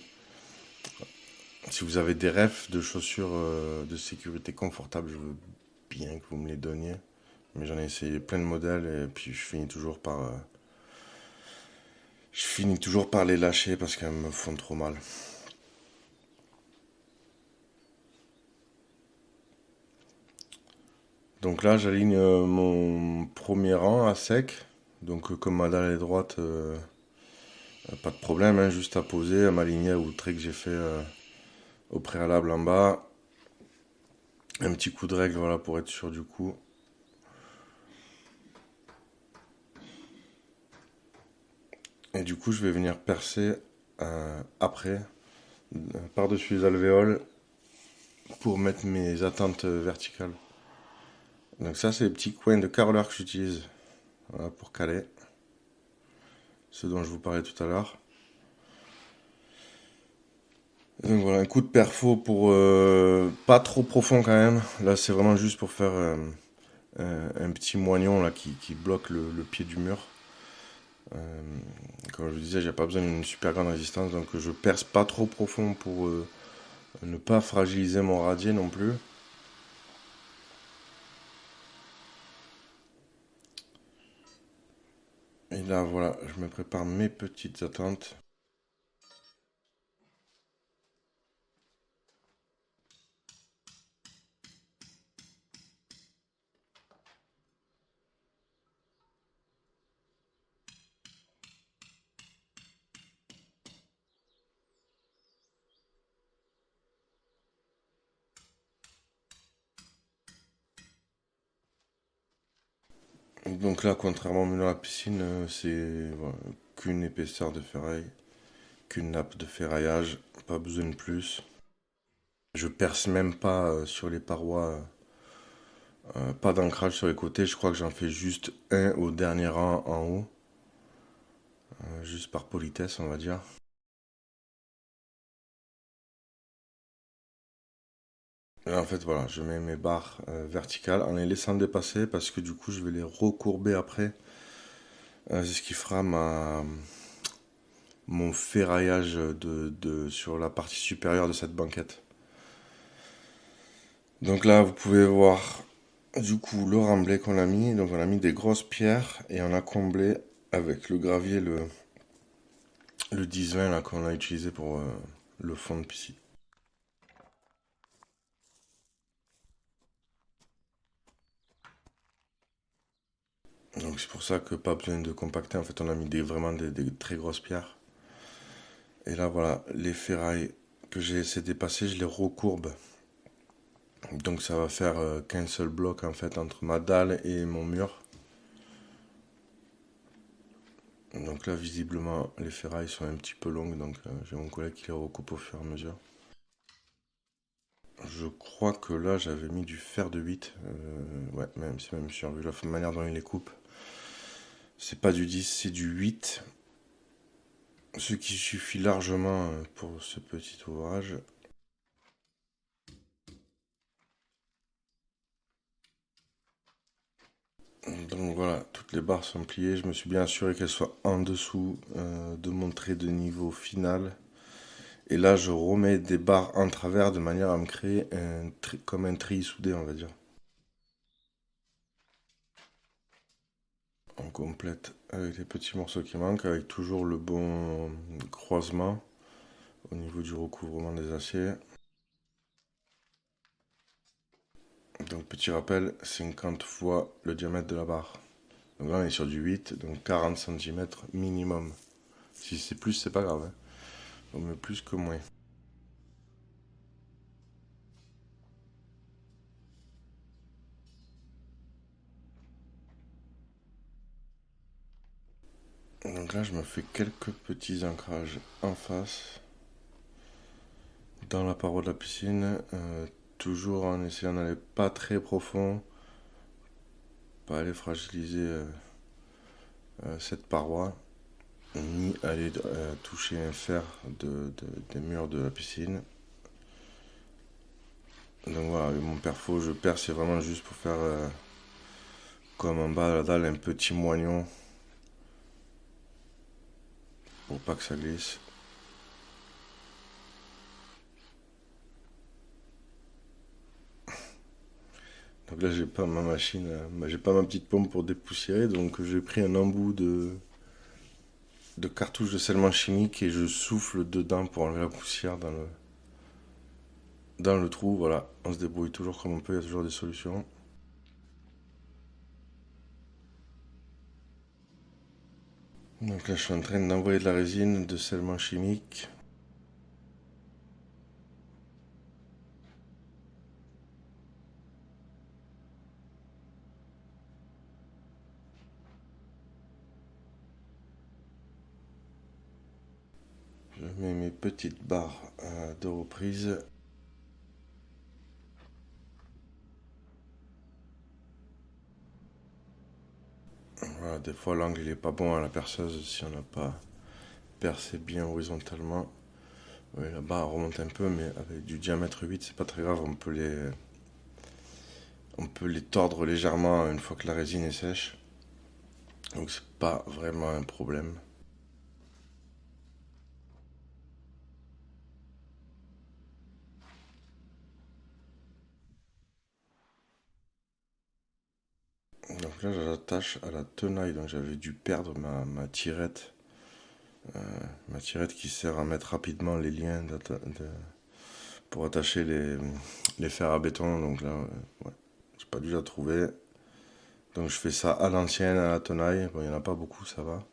Si vous avez des refs de chaussures de sécurité confortables, je veux bien que vous me les donniez. Mais j'en ai essayé plein de modèles et puis je finis toujours par les lâcher parce qu'elles me font trop mal. Donc là, j'aligne mon premier rang à sec. Donc comme ma dalle est droite, pas de problème, hein, juste à poser, à m'aligner au trait que j'ai fait au préalable en bas. Un petit coup de règle, voilà, pour être sûr du coup. Et du coup, je vais venir percer après, par-dessus les alvéoles, pour mettre mes attentes verticales. Donc ça, c'est les petits coins de caroleur que j'utilise, voilà, pour caler. Ce dont je vous parlais tout à l'heure. Donc voilà, un coup de perfo pour pas trop profond quand même. Là, c'est vraiment juste pour faire un petit moignon là, qui bloque le pied du mur. Comme je vous disais, j'ai pas besoin d'une super grande résistance, donc je perce pas trop profond pour ne pas fragiliser mon radier non plus. Et là, voilà, je me prépare mes petites attentes. Donc là, contrairement à la piscine, c'est voilà, qu'une épaisseur de ferraille, qu'une nappe de ferraillage, pas besoin de plus. Je perce même pas sur les parois, pas d'ancrage sur les côtés, je crois que j'en fais juste un au dernier rang en haut, juste par politesse on va dire. Et en fait voilà, je mets mes barres verticales en les laissant dépasser parce que du coup je vais les recourber après. C'est ce qui fera mon ferraillage sur la partie supérieure de cette banquette. Donc là vous pouvez voir du coup le remblai qu'on a mis. Donc on a mis des grosses pierres et on a comblé avec le gravier le 10-20 là qu'on a utilisé pour le fond de piscine. Donc c'est pour ça que pas besoin de compacter. En fait, on a mis vraiment des très grosses pierres. Et là, voilà, les ferrailles que j'ai laissé dépasser, je les recourbe. Donc ça va faire qu'un seul bloc en fait entre ma dalle et mon mur. Donc là, visiblement, les ferrailles sont un petit peu longues. Donc j'ai mon collègue qui les recoupe au fur et à mesure. Je crois que là, j'avais mis du fer de 8. Ouais, même, c'est même sûr, vu la manière dont il les coupe. C'est pas du 10, c'est du 8. Ce qui suffit largement pour ce petit ouvrage. Donc voilà, toutes les barres sont pliées. Je me suis bien assuré qu'elles soient en dessous de mon trait de niveau final. Et là, je remets des barres en travers de manière à me créer comme un treillis soudé, on va dire. On complète avec les petits morceaux qui manquent, avec toujours le bon croisement au niveau du recouvrement des aciers. Donc petit rappel, 50 fois le diamètre de la barre. Donc là on est sur du 8, donc 40 cm minimum Si c'est plus, c'est pas grave. Hein. Vaut mieux plus que moins. Donc là, je me fais quelques petits ancrages en face, dans la paroi de la piscine, toujours en essayant d'aller pas très profond, pas aller fragiliser cette paroi, ni aller toucher un fer des murs de la piscine. Donc voilà, avec mon perfo, je perce, c'est vraiment juste pour faire comme en bas de la dalle un petit moignon pour pas que ça glisse. Donc là, j'ai pas ma machine, j'ai pas ma petite pompe pour dépoussiérer, donc j'ai pris un embout de cartouche de scellement chimique et je souffle dedans pour enlever la poussière dans le trou. Voilà, on se débrouille toujours comme on peut, il y a toujours des solutions. Donc là, je suis en train d'envoyer de la résine de scellement chimique. Je mets mes petites barres de reprise. Voilà, des fois l'angle il est pas bon à la perceuse si on n'a pas percé bien horizontalement. Oui, la barre remonte un peu, mais avec du diamètre 8, c'est pas très grave, on peut les tordre légèrement une fois que la résine est sèche. Donc c'est pas vraiment un problème. Donc là, j'attache à la tenaille. Donc j'avais dû perdre ma tirette. Ma tirette qui sert à mettre rapidement les liens pour attacher les fers à béton. Donc là, ouais, j'ai pas dû la trouver. Donc je fais ça à l'ancienne, à la tenaille. Bon, il n'y en a pas beaucoup, ça va.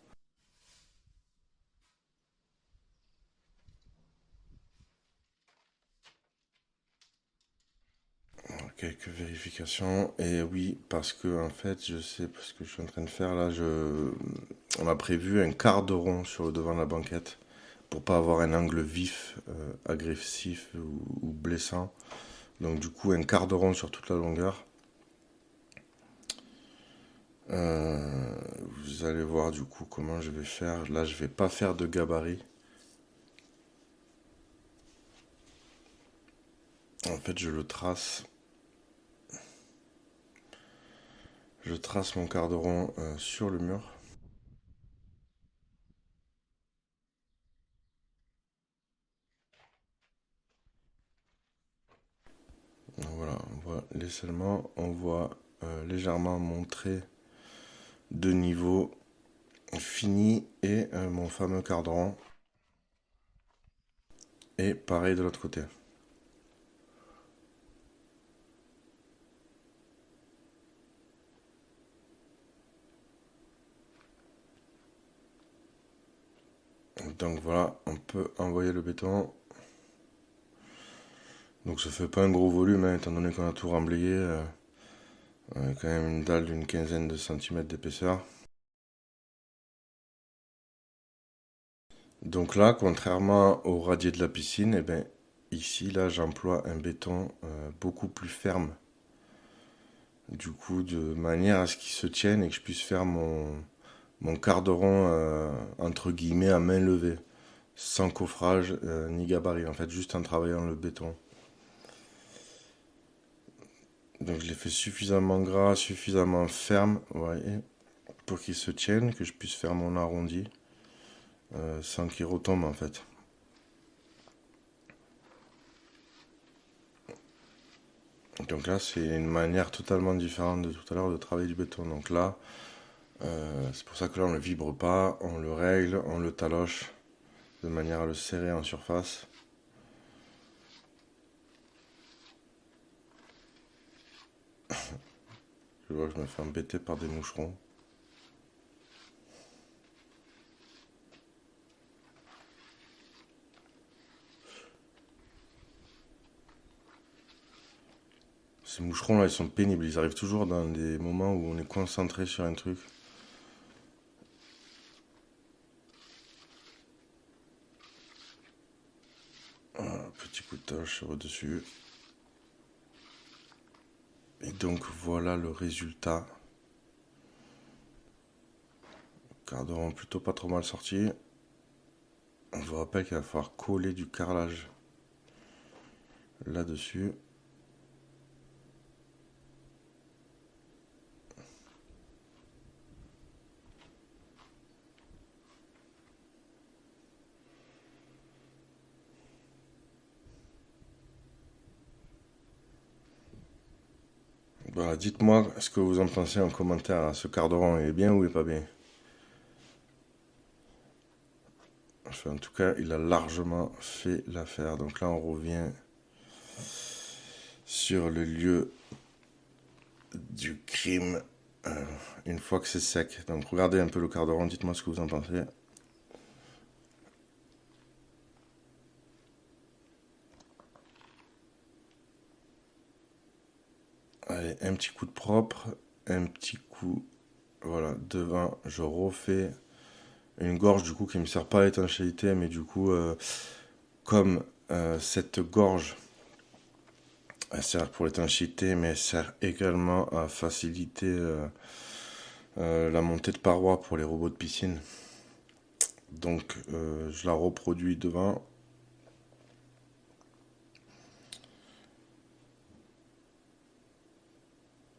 Quelques vérifications. Et oui, parce que en fait, je sais ce que je suis en train de faire là. On a prévu un quart de rond sur le devant de la banquette pour pas avoir un angle vif, agressif ou blessant. Donc du coup, un quart de rond sur toute la longueur. Vous allez voir du coup comment je vais faire. Là, je vais pas faire de gabarit. En fait, je le trace. Je trace mon quart de rond sur le mur. Donc voilà, on voit les scellements, on voit légèrement mon trait de niveau fini et mon fameux cadran. Et pareil de l'autre côté. Donc voilà, on peut envoyer le béton. Donc ça fait pas un gros volume, hein, étant donné qu'on a tout remblayé. On a quand même une dalle d'une quinzaine de centimètres d'épaisseur. Donc là, contrairement au radier de la piscine, eh ben, ici, là, j'emploie un béton beaucoup plus ferme. Du coup, de manière à ce qu'il se tienne et que je puisse faire mon quart de rond entre guillemets à main levée, sans coffrage ni gabarit, en fait, juste en travaillant le béton. Donc je l'ai fait suffisamment gras, suffisamment ferme, vous voyez, pour qu'il se tienne, que je puisse faire mon arrondi sans qu'il retombe en fait. Donc là, c'est une manière totalement différente de tout à l'heure de travailler du béton. Donc là, c'est pour ça que là, on ne le vibre pas, on le règle, on le taloche de manière à le serrer en surface. Je vois que je me fais embêter par des moucherons. Ces moucherons là, ils sont pénibles. Ils arrivent toujours dans des moments où on est concentré sur un truc. Voilà, petit coup de tâche au-dessus. Et donc voilà le résultat. Quart de rond plutôt pas trop mal sorti. On vous rappelle qu'il va falloir coller du carrelage là-dessus. Voilà, dites-moi ce que vous en pensez en commentaire. Ce quart de rond est bien ou est pas bien? Enfin, en tout cas, il a largement fait l'affaire. Donc là, on revient sur le lieu du crime une fois que c'est sec. Donc regardez un peu le quart de rond, dites-moi ce que vous en pensez. Allez, un petit coup de propre, un petit coup, voilà, devant, je refais une gorge du coup qui me sert pas à l'étanchéité, mais du coup, comme cette gorge, elle sert pour l'étanchéité, mais elle sert également à faciliter la montée de parois pour les robots de piscine. Donc, je la reproduis devant.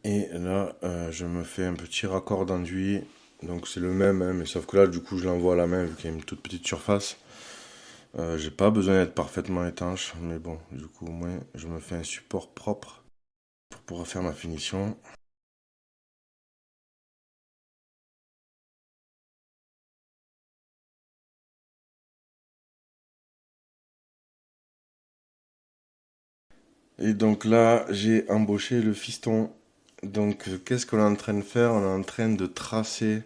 Et là, je me fais un petit raccord d'enduit. Donc c'est le même, hein, mais sauf que là, du coup, je l'envoie à la main vu qu'il y a une toute petite surface. J'ai pas besoin d'être parfaitement étanche, mais bon, du coup, au moins, je me fais un support propre pour pouvoir faire ma finition. Et donc là, j'ai embauché le fiston. Donc, qu'est-ce qu'on est en train de faire? On est en train de tracer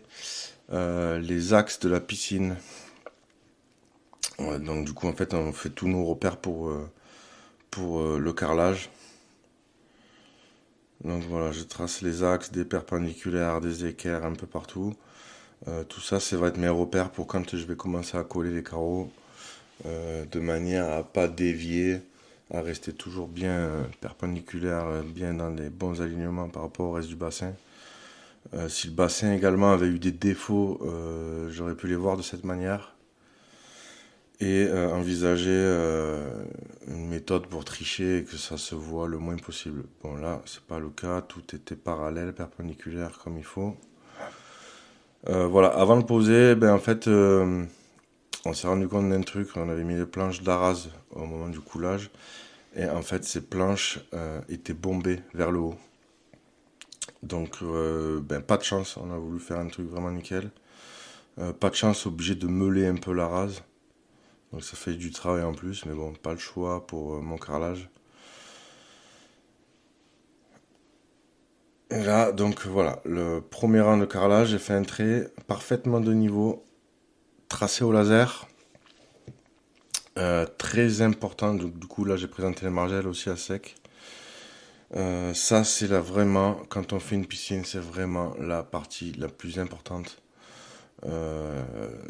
les axes de la piscine. Ouais, donc, du coup, en fait, on fait tous nos repères pour le carrelage. Donc voilà, je trace les axes, des perpendiculaires, des équerres un peu partout. Tout ça, ça va être mes repères pour quand je vais commencer à coller les carreaux, de manière à pas dévier, à rester toujours bien perpendiculaire, bien dans les bons alignements par rapport au reste du bassin. Si le bassin également avait eu des défauts, j'aurais pu les voir de cette manière et envisager une méthode pour tricher et que ça se voit le moins possible. Bon là, c'est pas le cas, tout était parallèle, perpendiculaire comme il faut. Voilà, avant de poser, ben en fait, on s'est rendu compte d'un truc, on avait mis les planches d'Arras au moment du coulage, et en fait ces planches étaient bombées vers le haut. Donc ben pas de chance, on a voulu faire un truc vraiment nickel. Pas de chance, obligé de meuler un peu la rase. Donc ça fait du travail en plus, mais bon, pas le choix pour mon carrelage. Et là, donc voilà, le premier rang de carrelage, j'ai fait un trait parfaitement de niveau, tracé au laser. Très important, donc du coup là j'ai présenté les margelles aussi à sec. Ça c'est là vraiment, quand on fait une piscine, c'est vraiment la partie la plus importante.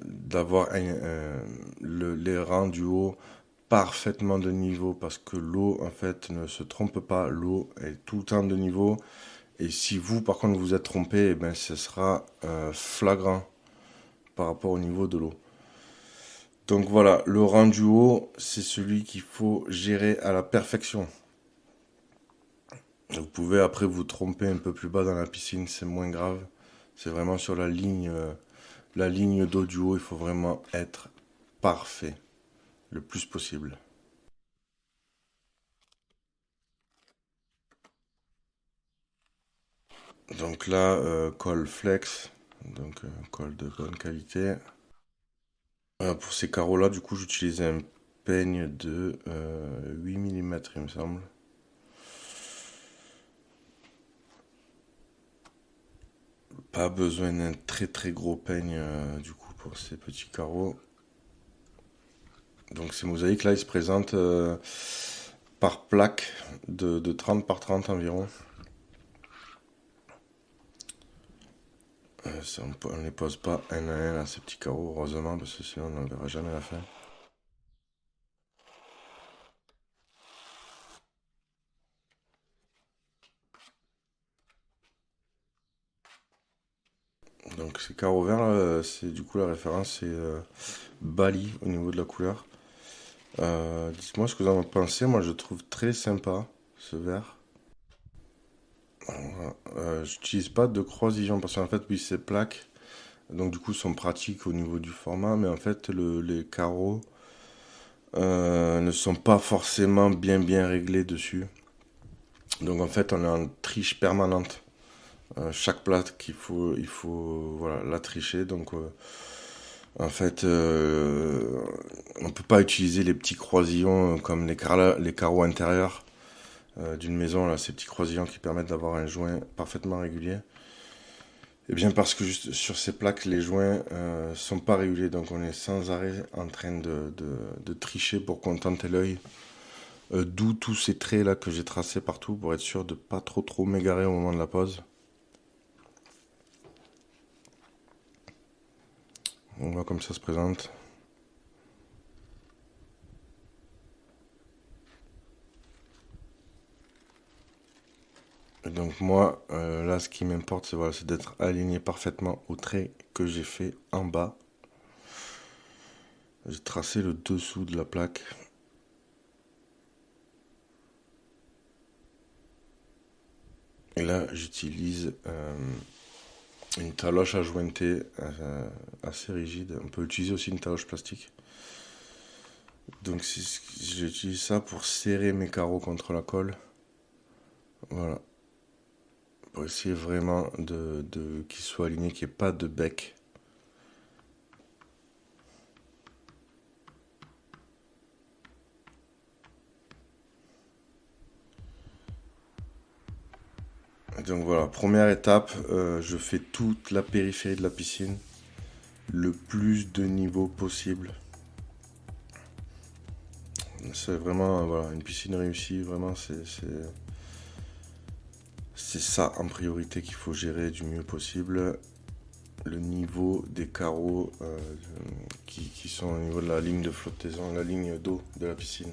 D'avoir les rangs du haut parfaitement de niveau parce que l'eau en fait ne se trompe pas, l'eau est tout le temps de niveau et si vous par contre vous êtes trompé, eh ben, ce sera flagrant par rapport au niveau de l'eau. Donc voilà, le rang du haut, c'est celui qu'il faut gérer à la perfection. Vous pouvez après vous tromper un peu plus bas dans la piscine, c'est moins grave. C'est vraiment sur la ligne d'eau du haut, il faut vraiment être parfait le plus possible. Donc là, colle flex, donc colle de bonne qualité. Pour ces carreaux-là, du coup, j'utilise un peigne de 8 mm, il me semble. Pas besoin d'un très très gros peigne du coup pour ces petits carreaux. Donc ces mosaïques là, ils se présentent par plaque de 30 par 30 environ. On ne les pose pas un à un à ces petits carreaux, heureusement, parce que sinon on ne verra jamais la fin. Donc ces carreaux verts, c'est du coup la référence, c'est Bali au niveau de la couleur. Dites-moi ce que vous en pensez, moi je trouve très sympa ce vert. Voilà. J'utilise pas de croisillon parce qu'en fait, oui, ces plaques, donc du coup, sont pratiques au niveau du format, mais en fait, les carreaux ne sont pas forcément bien réglés dessus. Donc en fait, on est en triche permanente. Chaque plaque, il faut voilà, la tricher. Donc en fait, on peut pas utiliser les petits croisillons comme les carreaux intérieurs d'une maison, là, ces petits croisillons qui permettent d'avoir un joint parfaitement régulier. Et bien parce que juste sur ces plaques, les joints sont pas réguliers, donc on est sans arrêt en train de tricher pour contenter l'œil. D'où tous ces traits là que j'ai tracés partout pour être sûr de pas trop m'égarer au moment de la pose. On voit comme ça se présente. Et donc moi, là, ce qui m'importe, c'est voilà, c'est d'être aligné parfaitement au trait que j'ai fait en bas. J'ai tracé le dessous de la plaque. Et là, j'utilise une taloche à jointer assez rigide. On peut utiliser aussi une taloche plastique. Donc j'utilise ça pour serrer mes carreaux contre la colle. Voilà. Pour essayer vraiment qu'ils soient alignés, qu'il n'y ait pas de bec. Donc voilà, première étape, je fais toute la périphérie de la piscine, le plus de niveaux possible. C'est vraiment voilà, une piscine réussie, vraiment c'est ça en priorité qu'il faut gérer du mieux possible. Le niveau des carreaux qui sont au niveau de la ligne de flottaison, la ligne d'eau de la piscine.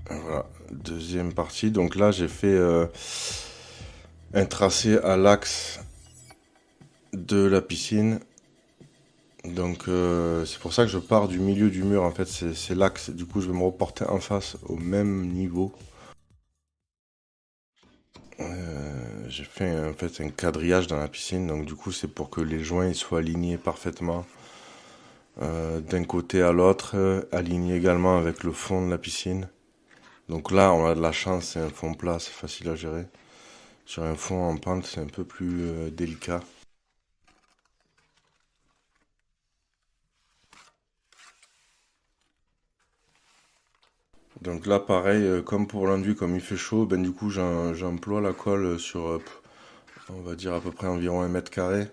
Voilà, deuxième partie. Donc là, j'ai fait un tracé à l'axe de la piscine. Donc c'est pour ça que je pars du milieu du mur. En fait, c'est l'axe. Du coup, je vais me reporter en face au même niveau. J'ai fait en fait un quadrillage dans la piscine. Donc du coup, c'est pour que les joints ils soient alignés parfaitement d'un côté à l'autre, alignés également avec le fond de la piscine. Donc là, on a de la chance, c'est un fond plat, c'est facile à gérer. Sur un fond en pente, c'est un peu plus délicat. Donc là, pareil, comme pour l'enduit, comme il fait chaud, ben du coup, j'emploie la colle sur, on va dire à peu près environ 1 m².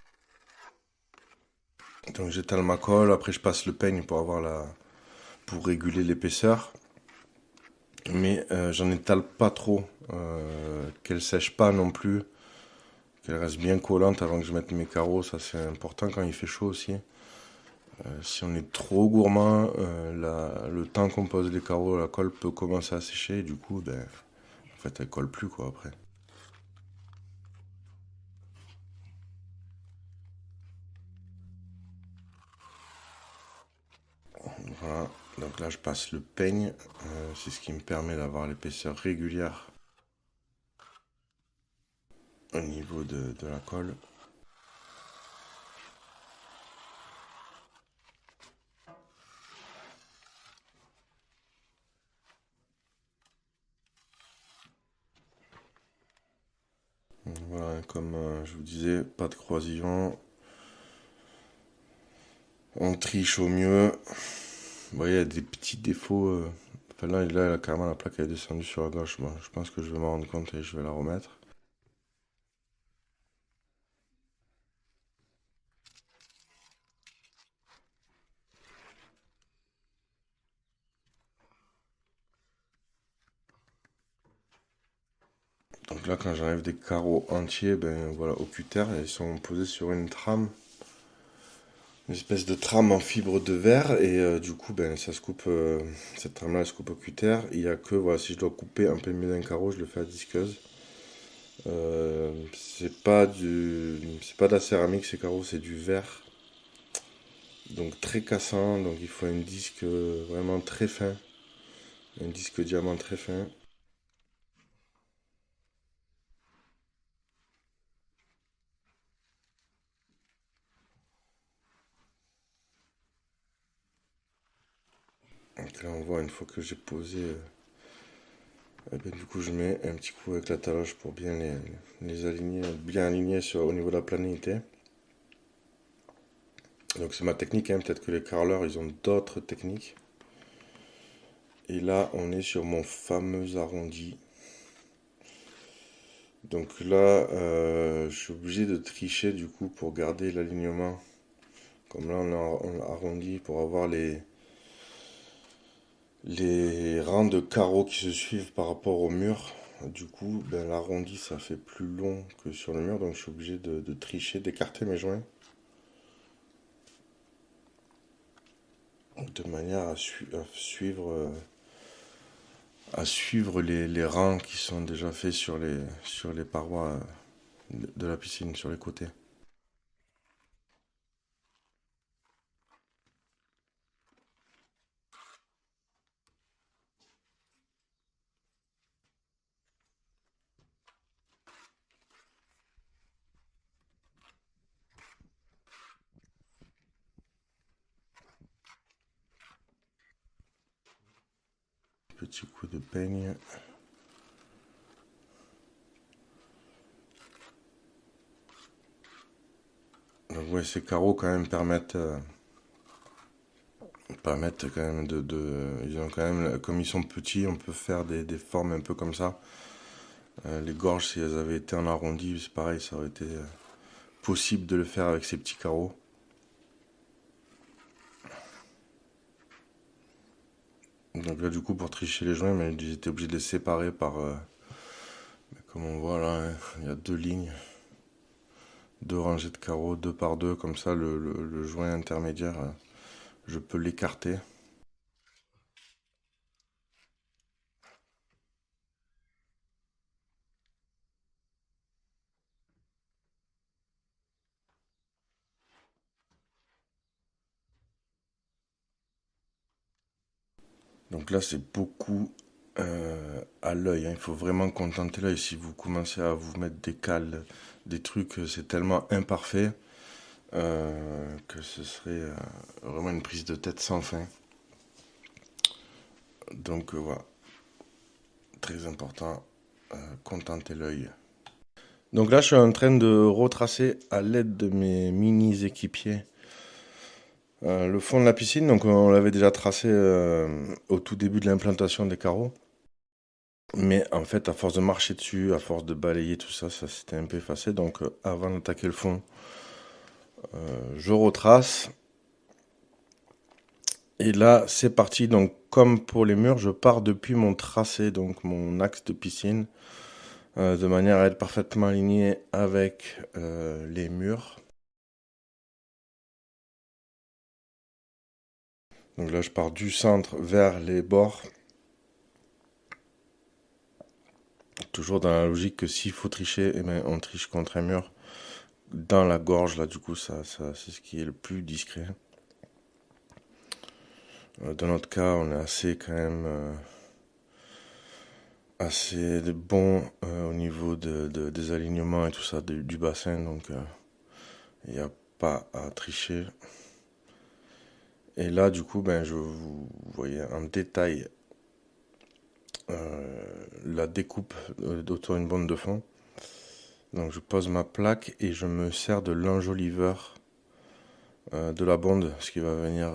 Donc j'étale ma colle, après je passe le peigne pour réguler l'épaisseur. Mais j'en étale pas trop, qu'elle sèche pas non plus, qu'elle reste bien collante avant que je mette mes carreaux, ça c'est important quand il fait chaud aussi. Si on est trop gourmand, le temps qu'on pose les carreaux, la colle peut commencer à sécher et du coup, ben, en fait, elle colle plus quoi après. Voilà, donc là je passe le peigne, c'est ce qui me permet d'avoir l'épaisseur régulière au niveau de la colle. Voilà, comme je vous disais, pas de croisillon. On triche au mieux. Vous voyez, il y a des petits défauts Enfin, là, carrément, la plaque elle est descendue sur la gauche. Bon, je pense que je vais m'en rendre compte et je vais la remettre. Donc là, quand j'enlève des carreaux entiers, ben voilà, au cutter, ils sont posés sur une trame, une espèce de trame en fibre de verre, et du coup, ben ça se coupe, cette trame-là, elle se coupe au cutter. Il y a que, voilà, si je dois couper un peu le milieu d'un carreau, je le fais à disqueuse. C'est pas de la céramique, ces carreaux, c'est du verre, donc très cassant. Donc il faut un disque vraiment très fin, un disque diamant très fin. Donc là, on voit une fois que j'ai posé. Et ben, du coup, je mets un petit coup avec la taloche pour bien les aligner, bien aligner au niveau de la planité. Donc c'est ma technique, hein. Peut-être que les carreleurs, ils ont d'autres techniques. Et là, on est sur mon fameux arrondi. Donc là, je suis obligé de tricher du coup pour garder l'alignement. Comme là, on a arrondi pour avoir les rangs de carreaux qui se suivent par rapport au mur. Du coup, ben, l'arrondi, ça fait plus long que sur le mur, donc je suis obligé de tricher, d'écarter mes joints de manière à suivre les rangs qui sont déjà faits sur les parois de la piscine, sur les côtés. Petit coup de peigne. Donc ouais, ces carreaux quand même permettent quand même ils ont quand même, comme ils sont petits, on peut faire des formes un peu comme ça. Les gorges, si elles avaient été en arrondi, c'est pareil, ça aurait été possible de le faire avec ces petits carreaux. Donc là, du coup, pour tricher les joints, mais j'étais obligé de les séparer par, comme on voit là, hein, il y a deux lignes, deux rangées de carreaux, deux par deux, comme ça, le joint intermédiaire, je peux l'écarter. Donc là, c'est beaucoup à l'œil, hein. Il faut vraiment contenter l'œil. Si vous commencez à vous mettre des cales, des trucs, c'est tellement imparfait que ce serait vraiment une prise de tête sans fin. Donc voilà, très important, contenter l'œil. Donc là, je suis en train de retracer à l'aide de mes mini équipiers le fond de la piscine. Donc on l'avait déjà tracé au tout début de l'implantation des carreaux. Mais en fait, à force de marcher dessus, à force de balayer tout ça, ça s'était un peu effacé. Donc avant d'attaquer le fond, je retrace. Et là, c'est parti. Donc comme pour les murs, je pars depuis mon tracé, donc mon axe de piscine, de manière à être parfaitement aligné avec les murs. Donc là, je pars du centre vers les bords. Toujours dans la logique que s'il faut tricher, eh ben, on triche contre un mur. Dans la gorge, là, du coup, ça c'est ce qui est le plus discret. Dans notre cas, on est assez quand même assez bon au niveau des alignements et tout ça du bassin, donc il n'y a pas à tricher. Et là, du coup, ben, vous voyez en détail la découpe d'autant une bande de fond. Donc je pose ma plaque et je me sers de l'enjoliveur de la bande, ce qui va venir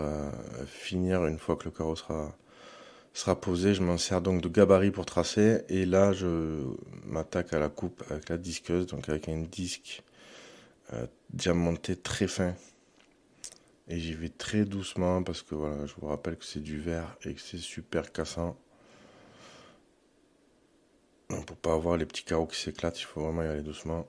finir une fois que le carreau sera sera posé. Je m'en sers donc de gabarit pour tracer. Et là, je m'attaque à la coupe avec la disqueuse, donc avec un disque diamanté très fin. Et j'y vais très doucement parce que voilà, je vous rappelle que c'est du verre et que c'est super cassant. Donc pour pas avoir les petits carreaux qui s'éclatent, il faut vraiment y aller doucement.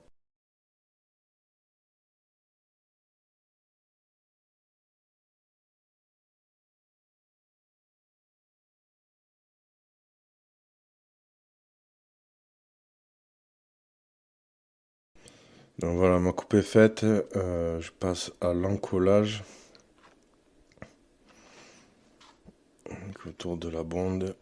Donc voilà, ma coupe est faite. Je passe à l'encollage. Donc, autour de la bonde.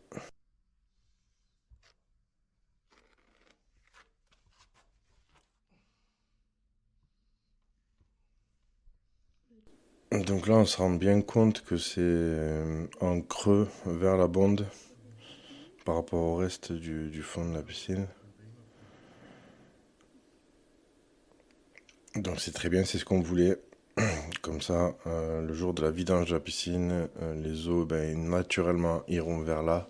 Donc là, on se rend bien compte que c'est en creux vers la bonde par rapport au reste du fond de la piscine. Donc c'est très bien, c'est ce qu'on voulait. Comme ça, le jour de la vidange de la piscine, les eaux ben, naturellement iront vers là.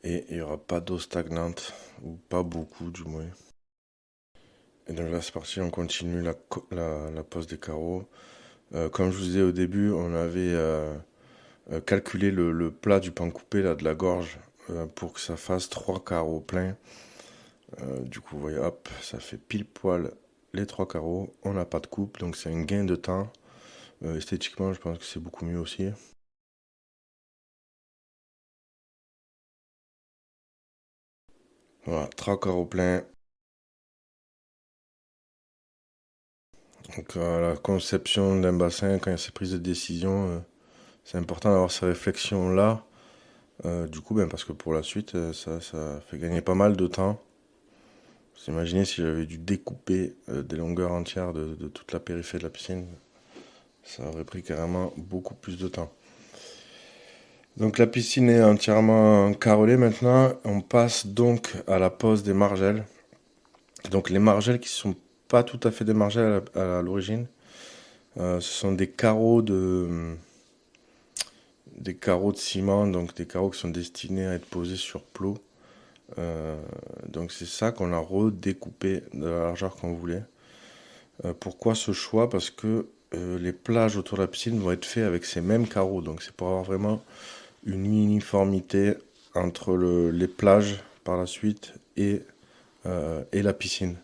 Et il n'y aura pas d'eau stagnante, ou pas beaucoup du moins. Et donc là c'est parti, on continue la pose des carreaux. Comme je vous disais au début, on avait calculé le plat du pan coupé là, de la gorge pour que ça fasse 3 carreaux pleins. Du coup, vous voyez, hop, ça fait pile poil les 3 carreaux. On n'a pas de coupe, donc c'est un gain de temps. Esthétiquement, je pense que c'est beaucoup mieux aussi. Voilà, 3 carreaux pleins. Donc, la conception d'un bassin, quand il y a ces prises de décision, c'est important d'avoir ces réflexions-là. Du coup, ben, parce que pour la suite, ça fait gagner pas mal de temps. Vous imaginez si j'avais dû découper des longueurs entières de toute la périphérie de la piscine, ça aurait pris carrément beaucoup plus de temps. Donc la piscine est entièrement carrelée maintenant. On passe donc à la pose des margelles. Donc les margelles qui ne sont pas tout à fait des margelles à l'origine, ce sont des carreaux de ciment, donc des carreaux qui sont destinés à être posés sur plot. Donc c'est ça qu'on a redécoupé de la largeur qu'on voulait. Pourquoi ce choix? Parce que les plages autour de la piscine vont être faits avec ces mêmes carreaux. Donc c'est pour avoir vraiment une uniformité entre les plages par la suite et la piscine.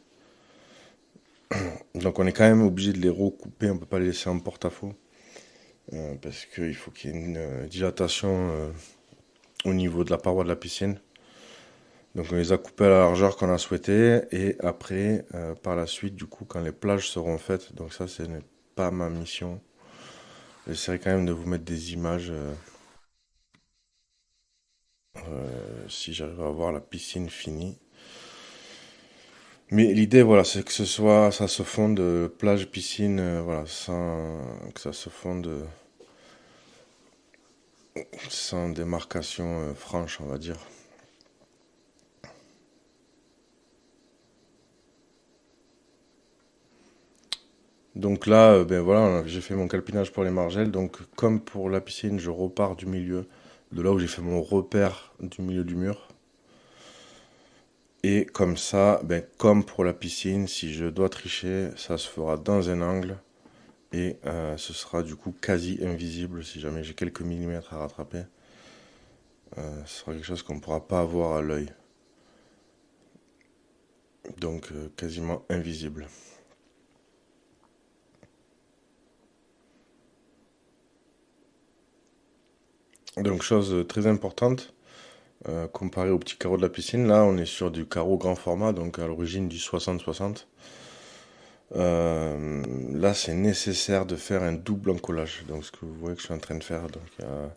Donc on est quand même obligé de les recouper, on ne peut pas les laisser en porte-à-faux. Parce qu'il faut qu'il y ait une dilatation au niveau de la paroi de la piscine. Donc on les a coupés à la largeur qu'on a souhaité. Et après, par la suite, du coup, quand les plages seront faites, donc ça ce n'est pas ma mission. J'essaierai quand même de vous mettre des images si j'arrive à voir la piscine finie. Mais l'idée, voilà, c'est que ça se fonde plage, piscine, voilà, sans que ça se fonde sans démarcation franche, on va dire. Donc là, ben voilà, j'ai fait mon calpinage pour les margelles. Donc comme pour la piscine, je repars du milieu, de là où j'ai fait mon repère du milieu du mur. Et comme ça, ben, comme pour la piscine, si je dois tricher, ça se fera dans un angle. Et ce sera du coup quasi invisible si jamais j'ai quelques millimètres à rattraper. Ce sera quelque chose qu'on ne pourra pas avoir à l'œil. Donc quasiment invisible. Donc chose très importante, comparé au petit carreau de la piscine, là on est sur du carreau grand format, donc à l'origine du 60-60. Là c'est nécessaire de faire un double encollage. Donc ce que vous voyez que je suis en train de faire, donc il y a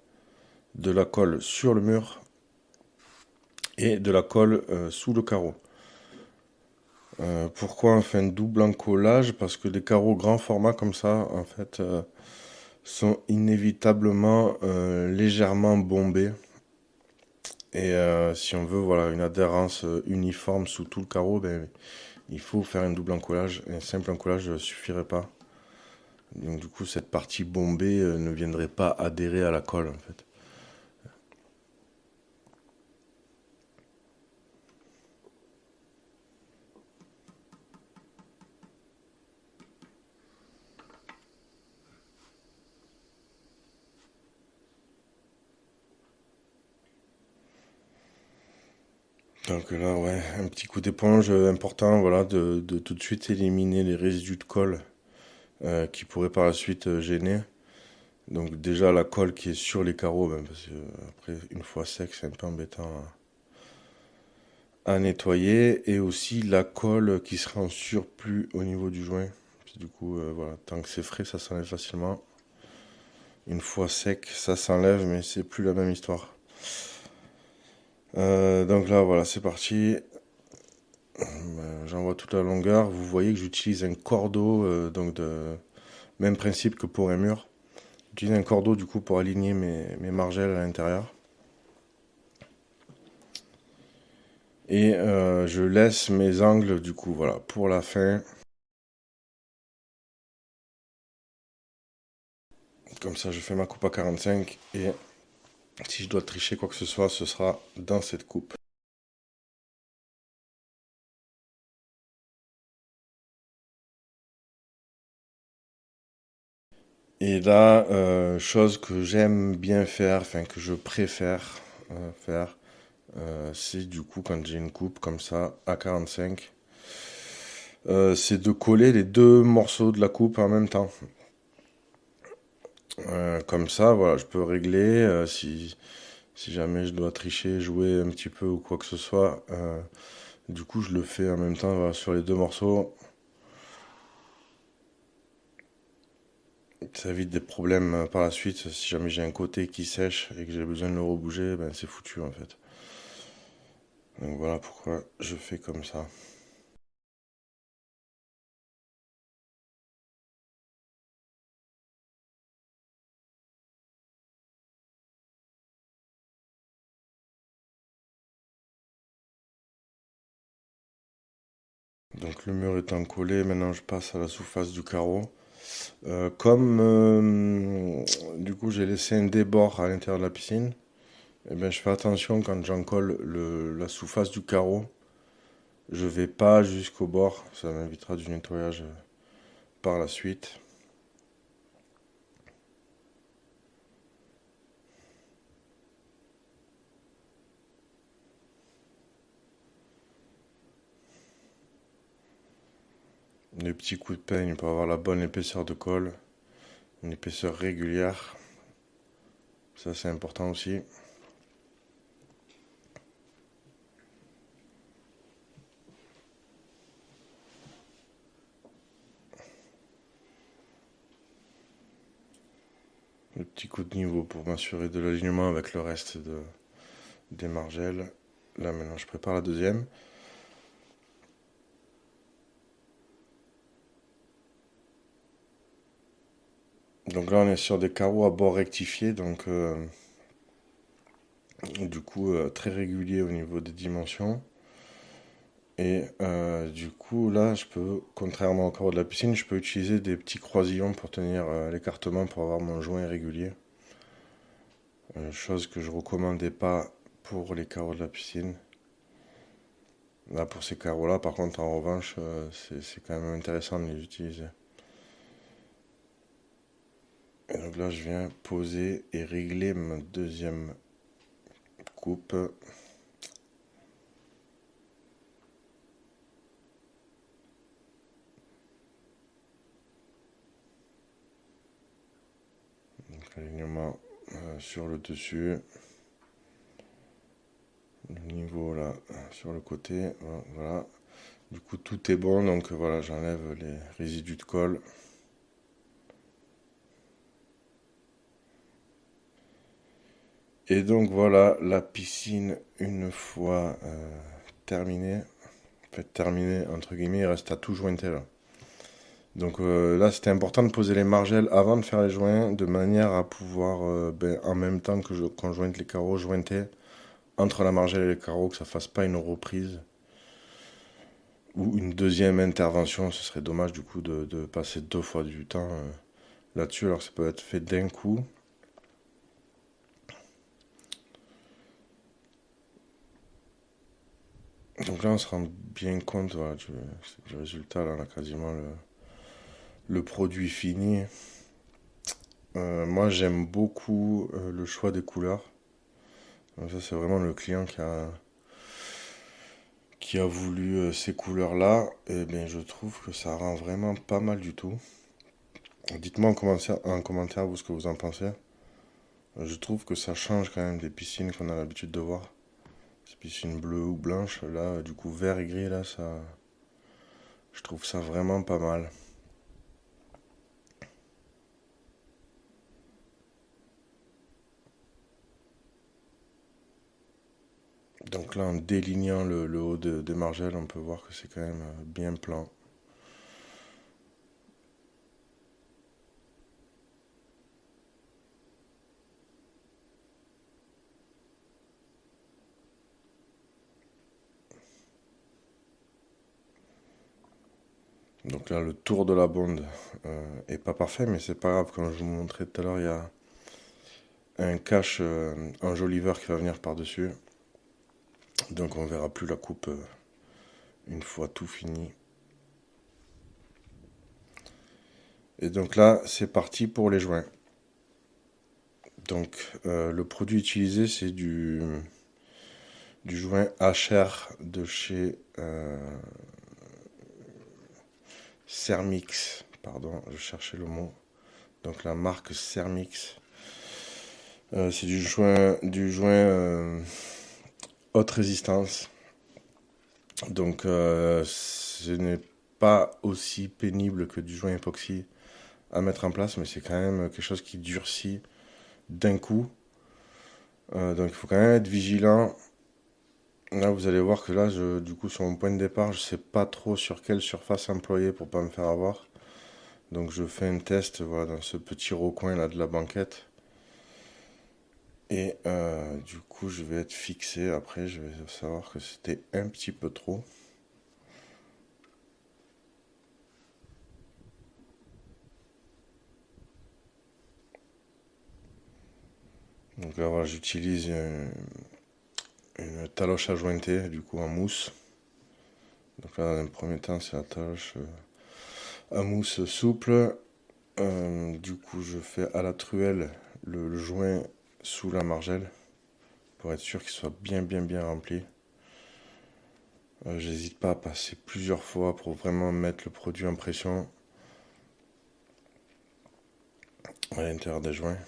de la colle sur le mur et de la colle sous le carreau. Pourquoi on fait un double encollage? Parce que les carreaux grand format comme ça, en fait, sont inévitablement légèrement bombés. Et si on veut voilà, une adhérence uniforme sous tout le carreau, ben, il faut faire un double encollage. Un simple encollage ne suffirait pas. Donc du coup, cette partie bombée ne viendrait pas adhérer à la colle en fait. Donc là, ouais, un petit coup d'éponge important, voilà, de tout de suite éliminer les résidus de colle qui pourraient par la suite gêner. Donc déjà la colle qui est sur les carreaux, ben, parce que après une fois sec, c'est un peu embêtant à nettoyer, et aussi la colle qui sera en surplus au niveau du joint. Puis du coup, voilà, tant que c'est frais, ça s'enlève facilement. Une fois sec, ça s'enlève, mais c'est plus la même histoire. Donc là, voilà, c'est parti. J'envoie toute la longueur. Vous voyez que j'utilise un cordeau, donc de même principe que pour un mur. J'utilise un cordeau du coup pour aligner mes margelles à l'intérieur. Et je laisse mes angles du coup, voilà, pour la fin. Comme ça, je fais ma coupe à 45 et si je dois tricher quoi que ce soit, ce sera dans cette coupe. Et là, chose que j'aime bien faire, enfin que je préfère faire, c'est du coup quand j'ai une coupe comme ça à 45, c'est de coller les deux morceaux de la coupe en même temps. Comme ça, voilà, je peux régler si jamais je dois tricher, jouer un petit peu ou quoi que ce soit. Du coup, je le fais en même temps voilà, sur les deux morceaux. Ça évite des problèmes par la suite. Si jamais j'ai un côté qui sèche et que j'ai besoin de le rebouger, ben c'est foutu en fait. Donc voilà pourquoi je fais comme ça. Donc le mur étant collé, maintenant je passe à la surface du carreau. Comme du coup j'ai laissé un débord à l'intérieur de la piscine, eh ben, je fais attention quand j'en colle la surface du carreau. Je vais pas jusqu'au bord, ça m'évitera du nettoyage par la suite. Les petits coups de peigne pour avoir la bonne épaisseur de colle, une épaisseur régulière, ça c'est important aussi. Le petit coup de niveau pour m'assurer de l'alignement avec le reste des margelles. Là maintenant je prépare la deuxième. Donc là on est sur des carreaux à bord rectifiés, donc du coup très régulier au niveau des dimensions. Et du coup là je peux, contrairement au carreau de la piscine, je peux utiliser des petits croisillons pour tenir l'écartement pour avoir mon joint régulier. Chose que je recommandais pas pour les carreaux de la piscine. Là pour ces carreaux là par contre en revanche c'est quand même intéressant de les utiliser. Et donc là je viens poser et régler ma deuxième coupe. Donc alignement sur le dessus. Le niveau là sur le côté. Voilà. Du coup tout est bon, donc voilà, j'enlève les résidus de colle. Et donc voilà la piscine une fois terminée. En fait terminée entre guillemets, il reste à tout jointer là. Donc là, c'était important de poser les margelles avant de faire les joints, de manière à pouvoir, en même temps que quand je jointe les carreaux, jointer entre la margelle et les carreaux, que ça fasse pas une reprise ou une deuxième intervention. Ce serait dommage du coup de passer deux fois du temps là-dessus, alors que ça peut être fait d'un coup. Donc là, on se rend bien compte voilà, du résultat. Là, on a quasiment le produit fini. Moi, j'aime beaucoup le choix des couleurs. Donc ça, c'est vraiment le client qui a voulu ces couleurs-là, et bien je trouve que ça rend vraiment pas mal du tout. Dites-moi en commentaire vous ce que vous en pensez. Je trouve que ça change quand même des piscines qu'on a l'habitude de voir. Ces piscines bleues ou blanches, là, du coup vert et gris, là, ça, je trouve ça vraiment pas mal. Donc là, en délignant le haut des margelles, on peut voir que c'est quand même bien plan. Donc là, le tour de la bonde est pas parfait, mais c'est pas grave. Comme je vous montrais tout à l'heure, il y a un cache enjoliveur qui va venir par-dessus. Donc on verra plus la coupe une fois tout fini. Et donc là, c'est parti pour les joints. Donc le produit utilisé, c'est du joint HR de chez Cermix. Pardon, je cherchais le mot. Donc la marque Cermix. C'est du joint haute résistance. Donc ce n'est pas aussi pénible que du joint époxy à mettre en place, mais c'est quand même quelque chose qui durcit d'un coup. Donc il faut quand même être vigilant. Là, vous allez voir que là, du coup, sur mon point de départ, je sais pas trop sur quelle surface employer pour pas me faire avoir. Donc je fais un test, voilà, dans ce petit recoin là de la banquette. Et du coup, je vais être fixé. Après, je vais savoir que c'était un petit peu trop. Donc là, voilà, j'utilise une taloche à jointer, du coup, en mousse. Donc là, dans un premier temps, c'est la taloche à mousse souple. Du coup, je fais à la truelle le joint sous la margelle pour être sûr qu'il soit bien rempli. J'hésite pas à passer plusieurs fois pour vraiment mettre le produit en pression à l'intérieur des joints.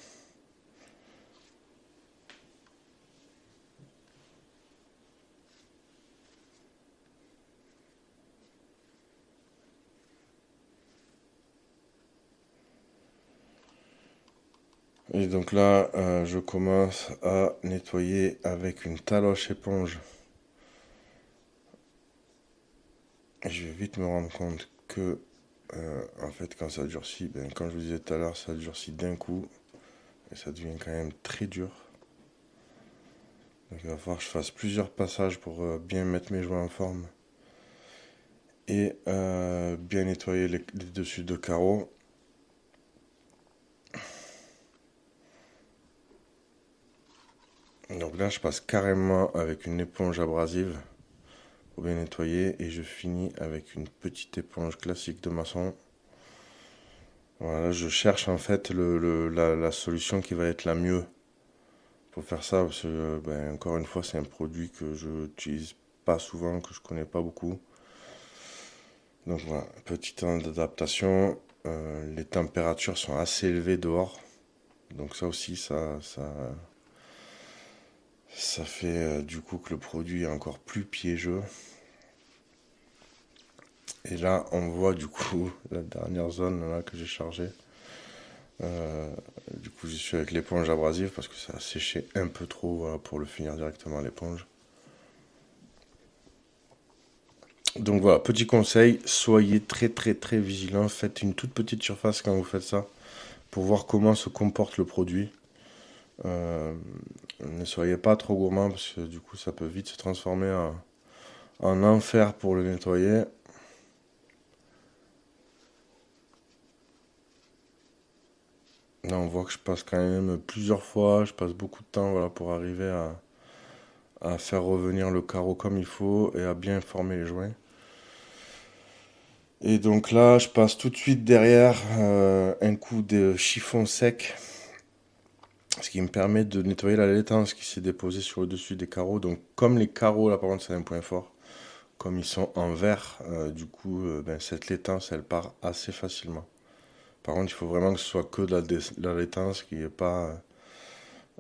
Et donc là, je commence à nettoyer avec une taloche éponge. Et je vais vite me rendre compte que, en fait, quand ça durcit, ben, comme je vous disais tout à l'heure, ça durcit d'un coup. Et ça devient quand même très dur. Donc il va falloir que je fasse plusieurs passages pour bien mettre mes joints en forme. Et bien nettoyer les dessus de carreaux. Donc là, je passe carrément avec une éponge abrasive pour bien nettoyer et je finis avec une petite éponge classique de maçon. Voilà, je cherche en fait la solution qui va être la mieux pour faire ça parce que, ben, encore une fois, c'est un produit que je n'utilise pas souvent, que je connais pas beaucoup. Donc voilà, petit temps d'adaptation. Les températures sont assez élevées dehors. Donc ça aussi, ça fait du coup que le produit est encore plus piégeux. Et là, on voit du coup la dernière zone là, que j'ai chargée. Du coup, j'y suis avec l'éponge abrasive parce que ça a séché un peu trop, voilà, pour le finir directement à l'éponge. Donc voilà, petit conseil, soyez très vigilants. Faites une toute petite surface quand vous faites ça pour voir comment se comporte le produit. Ne soyez pas trop gourmand parce que du coup ça peut vite se transformer en enfer pour le nettoyer. Là on voit que je passe quand même plusieurs fois, je passe beaucoup de temps, voilà, pour arriver à faire revenir le carreau comme il faut et à bien former les joints. Et donc là je passe tout de suite derrière un coup de chiffon sec, ce qui me permet de nettoyer la laitance qui s'est déposée sur le dessus des carreaux. Donc comme les carreaux là par contre c'est un point fort, comme ils sont en verre, du coup, cette laitance, elle part assez facilement. Par contre, il faut vraiment que ce soit que de la laitance, qu'il n'y ait pas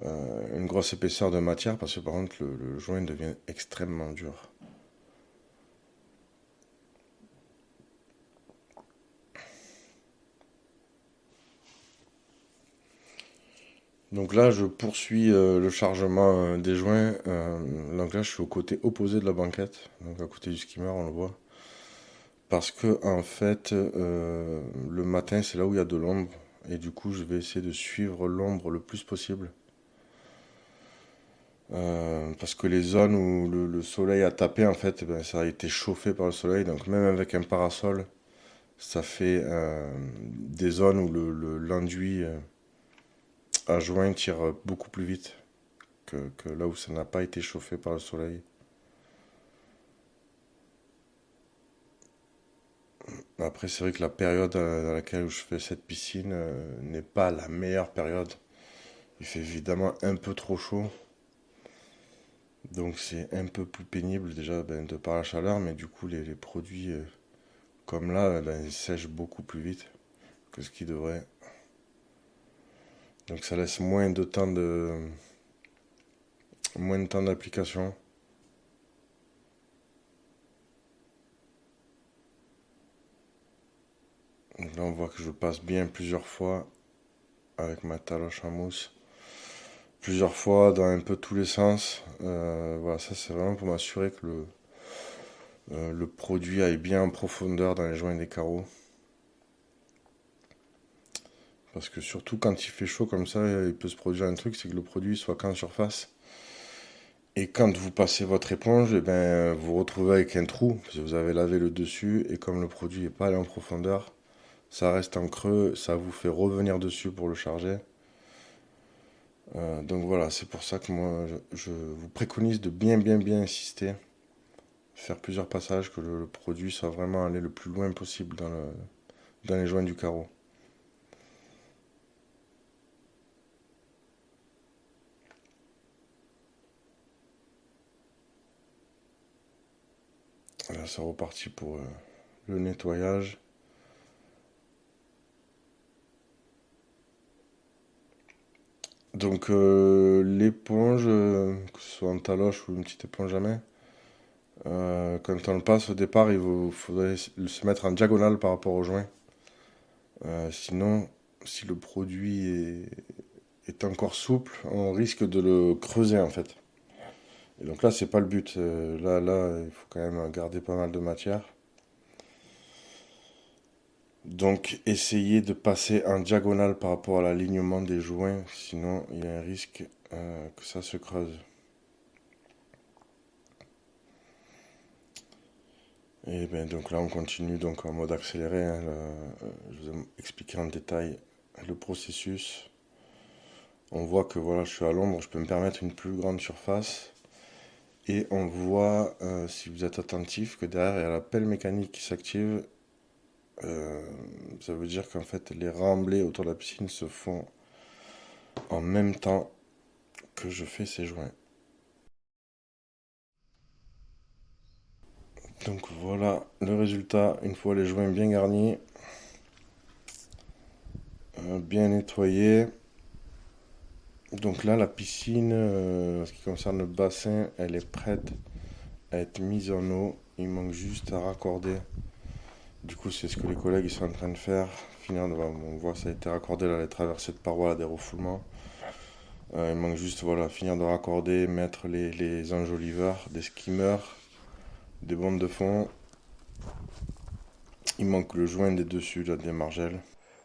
une grosse épaisseur de matière, parce que par contre, le joint devient extrêmement dur. Donc là, je poursuis le chargement des joints. Donc là, je suis au côté opposé de la banquette, donc à côté du skimmer, on le voit. Parce que en fait, le matin, c'est là où il y a de l'ombre. Et du coup, je vais essayer de suivre l'ombre le plus possible. Parce que les zones où le soleil a tapé, en fait, ça a été chauffé par le soleil. Donc même avec un parasol, ça fait des zones où l'enduit à joint tire beaucoup plus vite que là où ça n'a pas été chauffé par le soleil. Après, c'est vrai que la période dans laquelle je fais cette piscine n'est pas la meilleure période. Il fait évidemment un peu trop chaud. Donc c'est un peu plus pénible déjà de par la chaleur, mais du coup les produits comme là, ils sèchent beaucoup plus vite que ce qu'ils devraient. Donc ça laisse moins de temps d'application. Donc là on voit que je passe bien plusieurs fois avec ma taloche en mousse. Plusieurs fois dans un peu tous les sens. Voilà, ça c'est vraiment pour m'assurer que le produit aille bien en profondeur dans les joints des carreaux. Parce que surtout quand il fait chaud comme ça, il peut se produire un truc, c'est que le produit soit qu'en surface. Et quand vous passez votre éponge, vous vous retrouvez avec un trou, parce que vous avez lavé le dessus, et comme le produit n'est pas allé en profondeur, ça reste en creux, ça vous fait revenir dessus pour le charger. Donc voilà, c'est pour ça que moi je vous préconise de bien insister, faire plusieurs passages, que le produit soit vraiment allé le plus loin possible dans les joints du carreau. Là c'est reparti pour le nettoyage. Donc l'éponge, que ce soit en taloche ou une petite éponge à main, quand on le passe au départ, il faudrait se mettre en diagonale par rapport au joint. Sinon, si le produit est encore souple, on risque de le creuser en fait. Et donc là, c'est pas le but. Là, il faut quand même garder pas mal de matière. Donc, essayez de passer en diagonale par rapport à l'alignement des joints, sinon il y a un risque que ça se creuse. Et bien donc là, on continue donc en mode accéléré. Hein, je vous ai expliqué en détail le processus. On voit que voilà, je suis à l'ombre, je peux me permettre une plus grande surface. Et on voit, si vous êtes attentif, que derrière il y a la pelle mécanique qui s'active. Ça veut dire qu'en fait les remblais autour de la piscine se font en même temps que je fais ces joints. Donc voilà le résultat une fois les joints bien garnis, bien nettoyés. Donc là la piscine, en ce qui concerne le bassin, elle est prête à être mise en eau. Il manque juste à raccorder. Du coup c'est ce que les collègues ils sont en train de faire. On voit ça a été raccordé là, les traversées de parois là, des refoulements. Il manque juste voilà, finir de raccorder, mettre les enjoliveurs, des skimmers, des bombes de fond. Il manque le joint des dessus, là, des margelles.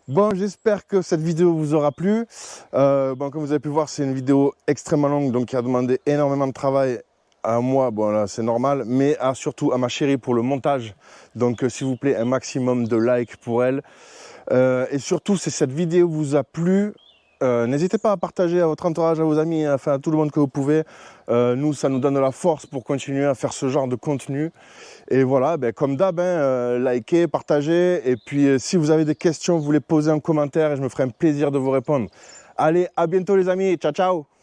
Bon, j'espère que cette vidéo vous aura plu. Bon, comme vous avez pu voir, c'est une vidéo extrêmement longue, donc qui a demandé énormément de travail à moi. Bon, là, c'est normal, mais surtout à ma chérie pour le montage. Donc, s'il vous plaît, un maximum de likes pour elle. Et surtout, si cette vidéo vous a plu, n'hésitez pas à partager à votre entourage, à vos amis, enfin à tout le monde que vous pouvez. Nous, ça nous donne de la force pour continuer à faire ce genre de contenu. Et voilà, comme d'hab, likez, partagez. Et puis, si vous avez des questions, vous les posez en commentaire et je me ferai un plaisir de vous répondre. Allez, à bientôt les amis. Ciao, ciao.